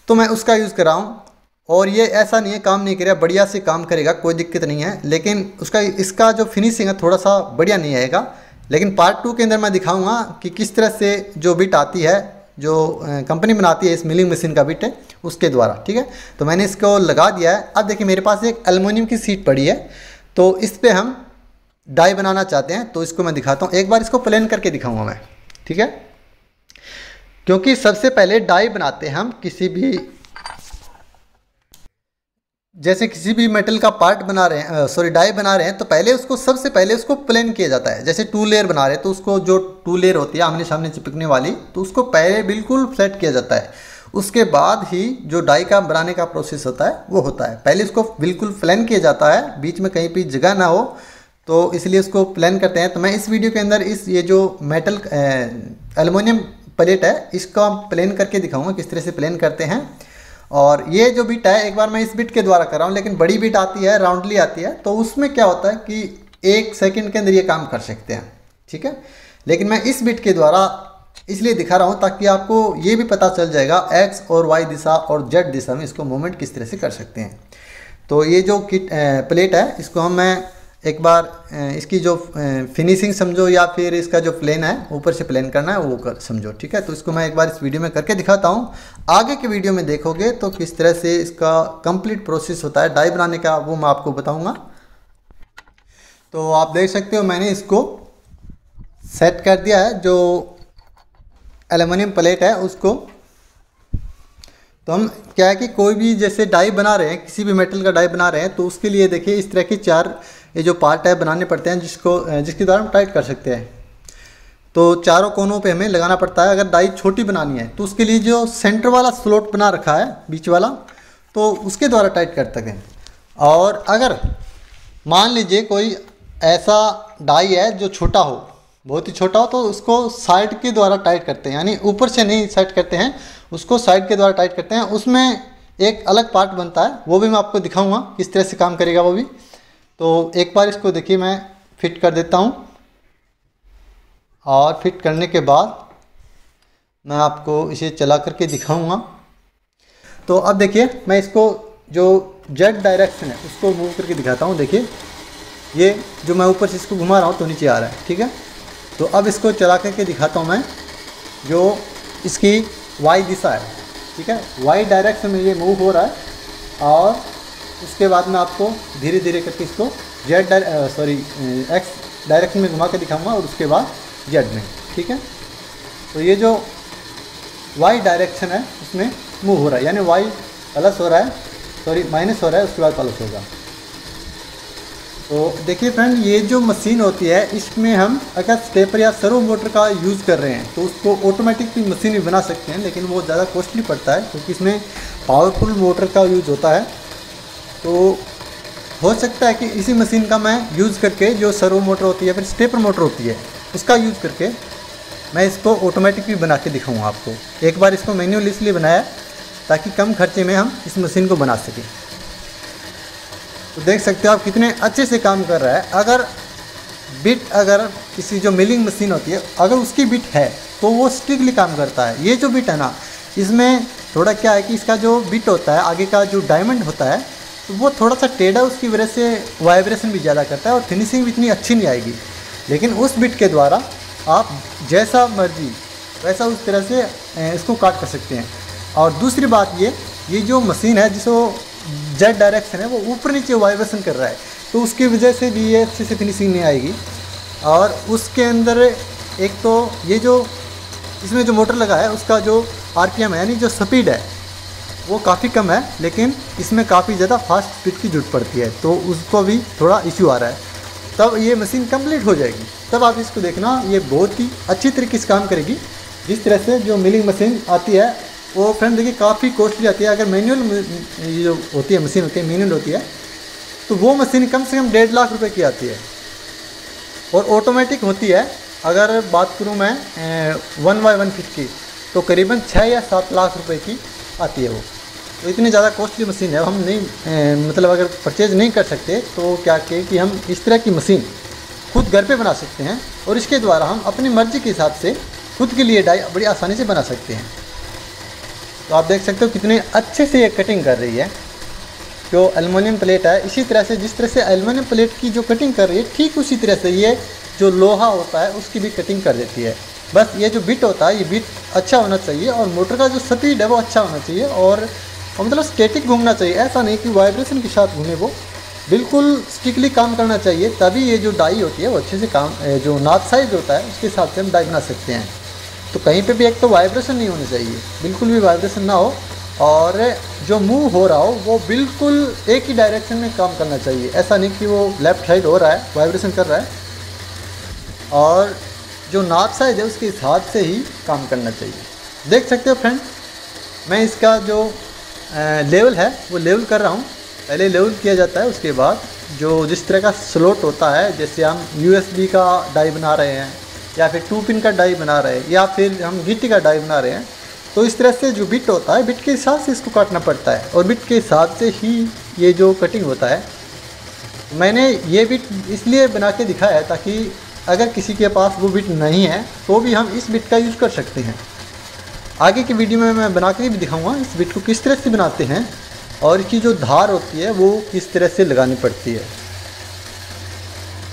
A: तो मैं उसका यूज़ कर रहा हूँ और ये ऐसा नहीं है काम नहीं करेगा, बढ़िया से काम करेगा, कोई दिक्कत नहीं है। लेकिन इसका जो फिनिशिंग है थोड़ा सा बढ़िया नहीं आएगा। लेकिन पार्ट 2 के अंदर मैं दिखाऊंगा कि किस तरह से जो बिट आती है, जो कंपनी बनाती है इस मिलिंग मशीन का बिट है उसके द्वारा। ठीक है, तो मैंने इसको लगा दिया है। अब देखिए मेरे पास एक एल्युमिनियम की सीट पड़ी है, तो इस पर हम डाई बनाना चाहते हैं, तो इसको मैं दिखाता हूँ। एक बार इसको प्लेन करके दिखाऊंगा मैं, ठीक है, क्योंकि सबसे पहले डाई बनाते हैं हम किसी भी, जैसे किसी भी मेटल का पार्ट बना रहे हैं, सॉरी डाई बना रहे हैं, तो पहले उसको सबसे पहले उसको प्लेन किया जाता है। जैसे 2 लेयर बना रहे हैं तो उसको जो 2 लेयर होती है आमने सामने चिपकने वाली, तो उसको पहले बिल्कुल फ्लैट किया जाता है। उसके बाद ही जो डाई का बनाने का प्रोसेस होता है वो होता है। पहले इसको बिल्कुल प्लेन किया जाता है, बीच में कहीं भी जगह ना हो, तो इसलिए उसको प्लेन करते हैं। तो मैं इस वीडियो के अंदर ये जो मेटल एल्युमिनियम प्लेट है इसको हम प्लेन करके दिखाऊंगा किस तरह से प्लेन करते हैं। और ये जो बिट है एक बार मैं इस बिट के द्वारा कर रहा हूँ, लेकिन बड़ी बिट आती है, राउंडली आती है, तो उसमें क्या होता है कि 1 सेकंड के अंदर ये काम कर सकते हैं। ठीक है, लेकिन मैं इस बिट के द्वारा इसलिए दिखा रहा हूँ ताकि आपको ये भी पता चल जाएगा एक्स और वाई दिशा और जेड दिशा में इसको मूवमेंट किस तरह से कर सकते हैं। तो ये जो प्लेट है इसको मैं एक बार इसकी जो फिनिशिंग समझो या फिर इसका जो प्लेन है ऊपर से प्लेन करना है वो समझो। ठीक है, तो इसको मैं एक बार इस वीडियो में करके दिखाता हूँ। आगे के वीडियो में देखोगे तो किस तरह से इसका कंप्लीट प्रोसेस होता है डाई बनाने का, वो मैं आपको बताऊँगा। तो आप देख सकते हो मैंने इसको सेट कर दिया है, जो एल्युमिनियम प्लेट है उसको। तो हम क्या है कि कोई भी जैसे डाई बना रहे हैं, किसी भी मेटल का डाई बना रहे हैं, तो उसके लिए देखिए इस तरह की 4 ये जो पार्ट है बनाने पड़ते हैं, जिसके द्वारा हम टाइट कर सकते हैं। तो चारों कोनों पे हमें लगाना पड़ता है। अगर डाई छोटी बनानी है तो उसके लिए जो सेंटर वाला स्लॉट बना रखा है बीच वाला, तो उसके द्वारा टाइट कर सकते हैं। और अगर मान लीजिए कोई ऐसा डाई है जो छोटा हो, बहुत ही छोटा हो, तो उसको साइड के द्वारा टाइट करते हैं, यानी ऊपर से नहीं साइड करते हैं, उसको साइड के द्वारा टाइट करते हैं। उसमें एक अलग पार्ट बनता है, वो भी मैं आपको दिखाऊंगा किस तरह से काम करेगा वो भी। तो एक बार इसको देखिए मैं फिट कर देता हूँ, और फिट करने के बाद मैं आपको इसे चला करके दिखाऊंगा। तो अब देखिए मैं इसको जो जेड डायरेक्शन है उसको मूव करके दिखाता हूँ। देखिए ये जो मैं ऊपर से इसको घुमा रहा हूँ तो नीचे आ रहा है। ठीक है, तो अब इसको चला करके दिखाता हूँ मैं, जो इसकी वाई दिशा है। ठीक है, वाई डायरेक्शन में ये मूव हो रहा है, और उसके बाद मैं आपको धीरे धीरे करके इसको एक्स डायरेक्शन में घुमा के दिखाऊंगा और उसके बाद जेड में। ठीक है, तो ये जो वाई डायरेक्शन है उसमें मूव हो रहा है, यानी वाई प्लस हो रहा है, माइनस हो रहा है, उसके बाद प्लस होगा। तो देखिए फ्रेंड, ये जो मशीन होती है इसमें हम अगर स्टेपर या सर्वो मोटर का यूज़ कर रहे हैं तो उसको ऑटोमेटिक भी मशीन भी बना सकते हैं, लेकिन वो ज़्यादा कॉस्टली पड़ता है क्योंकि इसमें पावरफुल मोटर का यूज़ होता है। तो हो सकता है कि इसी मशीन का मैं यूज़ करके जो सर्वो मोटर होती है फिर स्टेपर मोटर होती है उसका यूज़ करके मैं इसको ऑटोमेटिक भी बना के दिखाऊँगा आपको। एक बार इसको मैन्युअल इसलिए बनाया ताकि कम खर्चे में हम इस मशीन को बना सकें। तो देख सकते हो आप कितने अच्छे से काम कर रहा है। अगर किसी जो मिलिंग मशीन होती है अगर उसकी बिट है तो वो स्ट्रिक्टली काम करता है। ये जो बिट है ना, इसमें थोड़ा क्या है कि इसका जो बिट होता है आगे का जो डायमंड होता है तो वो थोड़ा सा टेढ़ा, उसकी वजह से वाइब्रेशन भी ज़्यादा करता है और फिनिशिंग भी इतनी अच्छी नहीं आएगी। लेकिन उस बिट के द्वारा आप जैसा मर्जी वैसा उस तरह से इसको काट कर सकते हैं। और दूसरी बात ये जो मशीन है जिसको जेड डायरेक्शन है वो ऊपर नीचे वाइब्रेशन कर रहा है, तो उसकी वजह से भी ये अच्छे से फिनिशिंग नहीं आएगी। और उसके अंदर एक तो ये जो इसमें जो मोटर लगा है उसका जो आरपीएम है यानी जो स्पीड है वो काफ़ी कम है, लेकिन इसमें काफ़ी ज़्यादा फास्ट स्पीड की जरूरत पड़ती है, तो उसको भी थोड़ा इश्यू आ रहा है। तब ये मशीन कंप्लीट हो जाएगी, तब आप इसको देखना, ये बहुत ही अच्छी तरीके से काम करेगी। जिस तरह से जो मिलिंग मशीन आती है वो फ्रेंड देखिए काफ़ी कॉस्टली आती है। अगर मैनुअल ये जो होती है मशीन होती है मैनुअल होती है तो वो मशीन कम से कम 1.5 लाख रुपए की आती है। और ऑटोमेटिक होती है अगर बात करूँ मैं 1/1 फीट की तो करीबन 6 या 7 लाख रुपए की आती है वो। तो इतनी ज़्यादा कॉस्टली मशीन है, हम नहीं मतलब अगर परचेज़ नहीं कर सकते तो क्या कि हम इस तरह की मशीन खुद घर पे बना सकते हैं और इसके द्वारा हम अपनी मर्ज़ी के हिसाब से खुद के लिए डाई बड़ी आसानी से बना सकते हैं। तो आप देख सकते हो कितने अच्छे से ये कटिंग कर रही है। जो एल्युमिनियम प्लेट है इसी तरह से जिस तरह से एल्युमिनियम प्लेट की जो कटिंग कर रही है ठीक उसी तरह से ये जो लोहा होता है उसकी भी कटिंग कर देती है। बस ये जो बिट होता है ये बिट अच्छा होना चाहिए और मोटर का जो स्पीड है वो अच्छा होना चाहिए और मतलब स्टैटिक घूमना चाहिए, ऐसा नहीं कि वाइब्रेशन के साथ घूमे, वो बिल्कुल स्टिकली काम करना चाहिए। तभी ये जो डाई होती है वो अच्छे से काम, जो नाप साइज होता है उसके हिसाब से हम डाई बना सकते हैं। तो कहीं पे भी एक तो वाइब्रेशन नहीं होनी चाहिए, बिल्कुल भी वाइब्रेशन ना हो, और जो मूव हो रहा हो वो बिल्कुल एक ही डायरेक्शन में काम करना चाहिए। ऐसा नहीं कि वो लेफ़्ट साइड हो रहा है वाइब्रेशन कर रहा है, और जो नाप साइज है उसके हिसाब से ही काम करना चाहिए। देख सकते हो फ्रेंड, मैं इसका जो लेवल है वो लेवल कर रहा हूँ। पहले लेवल किया जाता है, उसके बाद जो जिस तरह का स्लॉट होता है, जैसे हम USB का डाई बना रहे हैं या फिर 2 पिन का डाई बना रहे हैं या फिर हम गिट्टी का डाई बना रहे हैं, तो इस तरह से जो बिट होता है बिट के हिसाब से इसको काटना पड़ता है और बिट के हिसाब से ही ये जो कटिंग होता है। मैंने ये बिट इसलिए बना के दिखाया है ताकि अगर किसी के पास वो बिट नहीं है तो भी हम इस बिट का यूज़ कर सकते हैं। आगे की वीडियो में मैं बना के भी दिखाऊंगा इस बिट को किस तरह से बनाते हैं और इसकी जो धार होती है वो किस तरह से लगानी पड़ती है।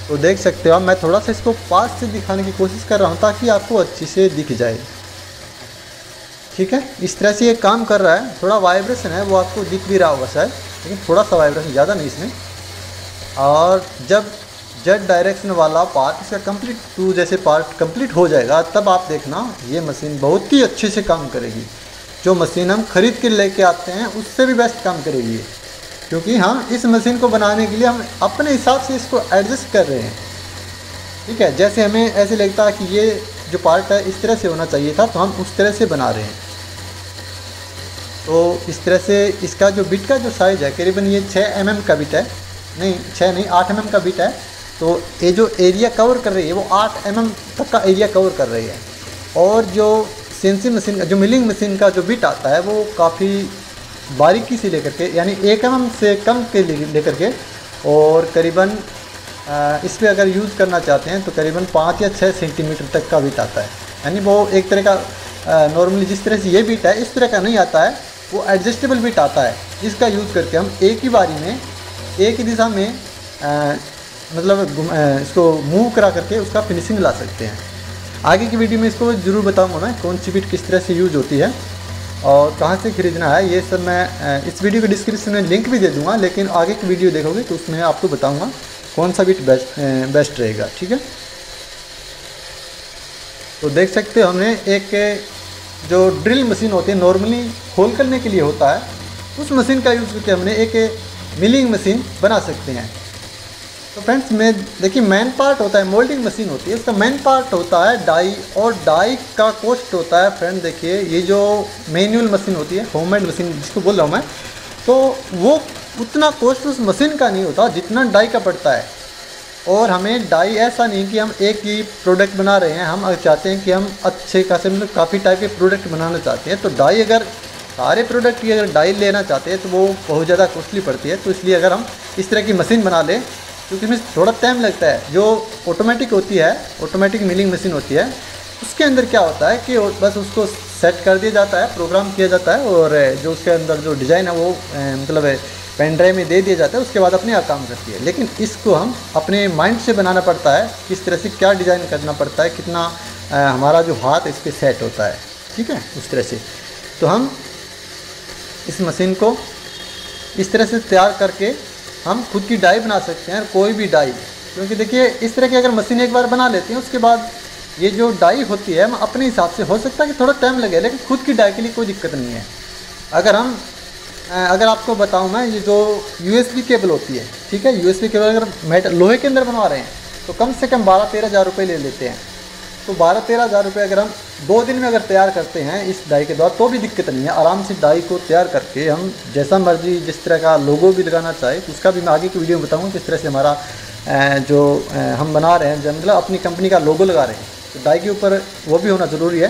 A: तो देख सकते हो आप, मैं थोड़ा सा इसको पास से दिखाने की कोशिश कर रहा हूँ ताकि आपको अच्छी से दिख जाए। ठीक है, इस तरह से ये काम कर रहा है। थोड़ा वाइब्रेशन है वो आपको दिख भी रहा होगा शायद, लेकिन थोड़ा सा वाइब्रेशन, ज़्यादा नहीं इसमें। और जब जेड डायरेक्शन वाला पार्ट इसका कंप्लीट जैसे पार्ट कंप्लीट हो जाएगा तब आप देखना ये मशीन बहुत ही अच्छे से काम करेगी। जो मशीन हम खरीद के लेके आते हैं उससे भी बेस्ट काम करेगी ये, क्योंकि हम इस मशीन को बनाने के लिए हम अपने हिसाब से इसको एडजस्ट कर रहे हैं। ठीक है, जैसे हमें ऐसे लगता है कि ये जो पार्ट है इस तरह से होना चाहिए था तो हम उस तरह से बना रहे हैं। तो इस तरह से इसका जो बिट का जो साइज़ है करीबन ये 6 mm का बिट है, नहीं 6 नहीं 8 mm का बिट है। तो ये जो एरिया कवर कर रही है वो 8 mm तक का एरिया कवर कर रही है। और जो CNC मशीन जो मिलिंग मशीन का जो बिट आता है वो काफ़ी बारीकी से लेकर के, यानी 1 mm से कम के लेकर के, और करीबन इस पर अगर यूज़ करना चाहते हैं तो करीबन 5 या 6 सेंटीमीटर तक का बिट आता है। यानी वो एक तरह का नॉर्मली जिस तरह से ये बिट है इस तरह का नहीं आता है, वो एडजस्टेबल बिट आता है जिसका यूज़ करके हम एक ही बारी में एक ही दिशा में मतलब इसको मूव करा करके उसका फिनिशिंग ला सकते हैं। आगे की वीडियो में इसको ज़रूर बताऊंगा मैं कौन सी बिट किस तरह से यूज होती है। और कहाँ से ख़रीदना है ये सब मैं इस वीडियो के डिस्क्रिप्शन में लिंक भी दे दूँगा, लेकिन आगे की वीडियो देखोगे तो उसमें आपको बताऊँगा कौन सा बिट बेस्ट रहेगा। ठीक है, तो देख सकते हो हमने एक जो ड्रिल मशीन होती है नॉर्मली होल करने के लिए होता है, उस मशीन का यूज़ करके हमने एक मिलिंग मशीन बना सकते हैं। तो फ्रेंड्स में देखिए मेन पार्ट होता है, मोल्डिंग मशीन होती है, इसका मेन पार्ट होता है डाई, और डाई का कॉस्ट होता है फ्रेंड देखिए ये जो मैनुअल मशीन होती है, होममेड मशीन जिसको बोल रहा हूँ मैं, तो वो उतना कॉस्ट उस मशीन का नहीं होता जितना डाई का पड़ता है। और हमें डाई ऐसा नहीं कि हम एक ही प्रोडक्ट बना रहे हैं, हम अगर चाहते हैं कि हम अच्छे खासे मतलब काफ़ी टाइप के प्रोडक्ट बनाना चाहते हैं, तो डाई अगर सारे प्रोडक्ट की अगर डाई लेना चाहते हैं तो वो बहुत ज़्यादा कॉस्टली पड़ती है। तो इसलिए अगर हम इस तरह की मशीन बना लें, क्योंकि इसमें थोड़ा टाइम लगता है, जो ऑटोमेटिक होती है, ऑटोमेटिक मिलिंग मशीन होती है, उसके अंदर क्या होता है कि बस उसको सेट कर दिया जाता है, प्रोग्राम किया जाता है, और जो उसके अंदर जो डिज़ाइन है वो मतलब पेन ड्राइव में दे दिया जाता है, उसके बाद अपने आप काम करती है। लेकिन इसको हम अपने माइंड से बनाना पड़ता है, किस तरह से क्या डिज़ाइन करना पड़ता है, कितना हमारा जो हाथ इस पर सेट होता है। ठीक है, उस तरह से तो हम इस मशीन को इस तरह से तैयार करके हम खुद की डाई बना सकते हैं, कोई भी डाई। क्योंकि देखिए इस तरह की अगर मशीन एक बार बना लेती हैं, उसके बाद ये जो डाई होती है हम अपने हिसाब से, हो सकता है कि थोड़ा टाइम लगे, लेकिन खुद की डाई के लिए कोई दिक्कत नहीं है। अगर आपको बताऊं मैं, ये जो USB केबल होती है, ठीक है, USB केबल अगर मेटल लोहे के अंदर बनवा रहे हैं तो कम से कम 12-13 हज़ार रुपये ले लेते हैं। तो 12-13 हज़ार रुपये अगर हम 2 दिन में अगर तैयार करते हैं इस डाई के द्वारा तो भी दिक्कत नहीं है, आराम से डाई को तैयार करके हम जैसा मर्जी जिस तरह का लोगो भी लगाना चाहे, तो उसका भी मैं आगे की वीडियो में बताऊँगा किस तरह से हमारा जो हम बना रहे हैं, मतलब अपनी कंपनी का लोगो लगा रहे हैं, तो डाई के ऊपर वो भी होना ज़रूरी है,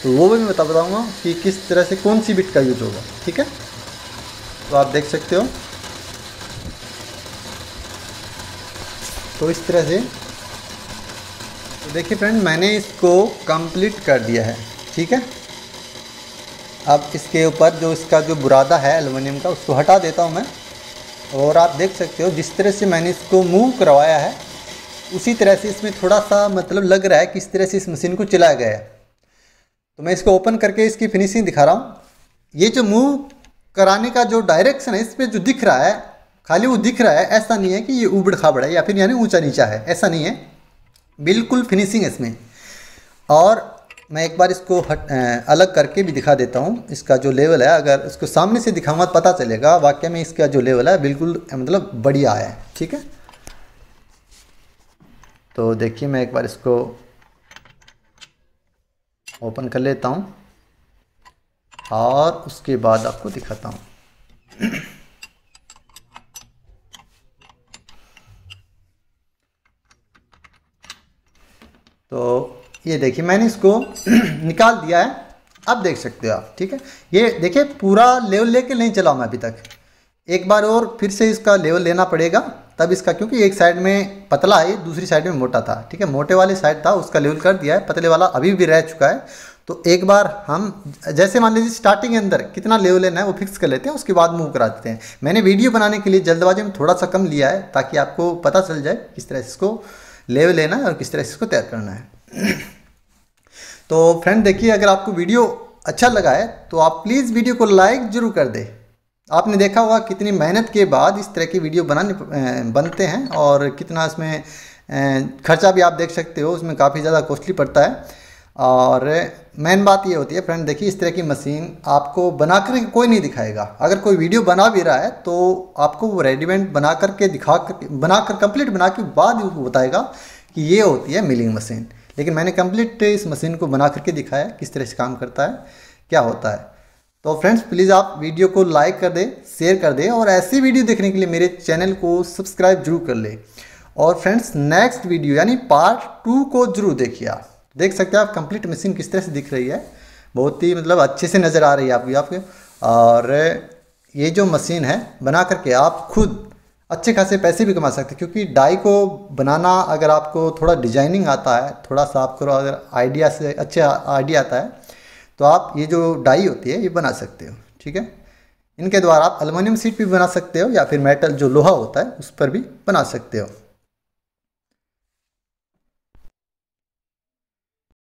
A: तो वो भी मैं बताऊँगा कि किस तरह से कौन सी बिट का यूज़ होगा। ठीक है, तो आप देख सकते हो, तो इस तरह से तो देखिए फ्रेंड मैंने इसको कंप्लीट कर दिया है। ठीक है, अब इसके ऊपर जो इसका जो बुरादा है एल्युमिनियम का, उसको हटा देता हूँ मैं, और आप देख सकते हो जिस तरह से मैंने इसको मूव करवाया है उसी तरह से इसमें थोड़ा सा मतलब लग रहा है कि इस तरह से इस मशीन को चलाया गया है। तो मैं इसको ओपन करके इसकी फिनिशिंग दिखा रहा हूँ। ये जो मूव कराने का जो डायरेक्शन है इस पर जो दिख रहा है, खाली वो दिख रहा है, ऐसा नहीं है कि ये ऊबड़ खाबड़ है या फिर यानी ऊंचा नीचा है, ऐसा नहीं है, बिल्कुल फिनिशिंग है इसमें। और मैं एक बार इसको अलग करके भी दिखा देता हूँ, इसका जो लेवल है, अगर इसको सामने से दिखाऊंगा तो पता चलेगा वाकई में इसका जो लेवल है बिल्कुल मतलब बढ़िया है। ठीक है, तो देखिए मैं एक बार इसको ओपन कर लेता हूँ और उसके बाद आपको दिखाता हूँ। तो ये देखिए मैंने इसको निकाल दिया है, अब देख सकते हो आप। ठीक है, ये देखिए पूरा लेवल लेके नहीं चला मैं अभी तक, एक बार और फिर से इसका लेवल लेना पड़ेगा तब इसका, क्योंकि एक साइड में पतला है दूसरी साइड में मोटा था। ठीक है, मोटे वाले साइड था उसका लेवल कर दिया है, पतले वाला अभी भी रह चुका है। तो एक बार हम जैसे मान लीजिए स्टार्टिंग के अंदर कितना लेवल लेना है वो फिक्स कर लेते हैं, उसके बाद मूव करा देते हैं। मैंने वीडियो बनाने के लिए जल्दबाजी में थोड़ा सा कम लिया है ताकि आपको पता चल जाए किस तरह से इसको लेवल लेना है और किस तरह से इसको तैयार करना है। तो फ्रेंड देखिए, अगर आपको वीडियो अच्छा लगा है तो आप प्लीज़ वीडियो को लाइक ज़रूर कर दें। आपने देखा होगा कितनी मेहनत के बाद इस तरह की वीडियो बनते हैं, और कितना इसमें खर्चा भी आप देख सकते हो, उसमें काफ़ी ज़्यादा कॉस्टली पड़ता है। और मेन बात ये होती है फ्रेंड देखिए, इस तरह की मशीन आपको बना कर कोई नहीं दिखाएगा। अगर कोई वीडियो बना भी रहा है तो आपको वो रेडीमेड बना करके बनाकर कंप्लीट बना के बाद उसको बताएगा कि ये होती है मिलिंग मशीन। लेकिन मैंने कंप्लीट इस मशीन को बना करके दिखाया किस तरह से काम करता है, क्या होता है। तो फ्रेंड्स प्लीज़ आप वीडियो को लाइक कर दें, शेयर कर दें, और ऐसी वीडियो देखने के लिए मेरे चैनल को सब्सक्राइब जरूर कर लें। और फ्रेंड्स नेक्स्ट वीडियो यानी पार्ट 2 को जरूर देखिए। आप देख सकते हैं आप कंप्लीट मशीन किस तरह से दिख रही है, बहुत ही मतलब अच्छे से नज़र आ रही है आपके। और ये जो मशीन है बना करके आप खुद अच्छे खासे पैसे भी कमा सकते हैं, क्योंकि डाई को बनाना अगर आपको थोड़ा डिजाइनिंग आता है, थोड़ा सा आपको अगर आइडिया से अच्छा आइडिया आता है तो आप ये जो डाई होती है ये बना सकते हो। ठीक है, इनके द्वारा आप एल्युमिनियम शीट भी बना सकते हो या फिर मेटल जो लोहा होता है उस पर भी बना सकते हो।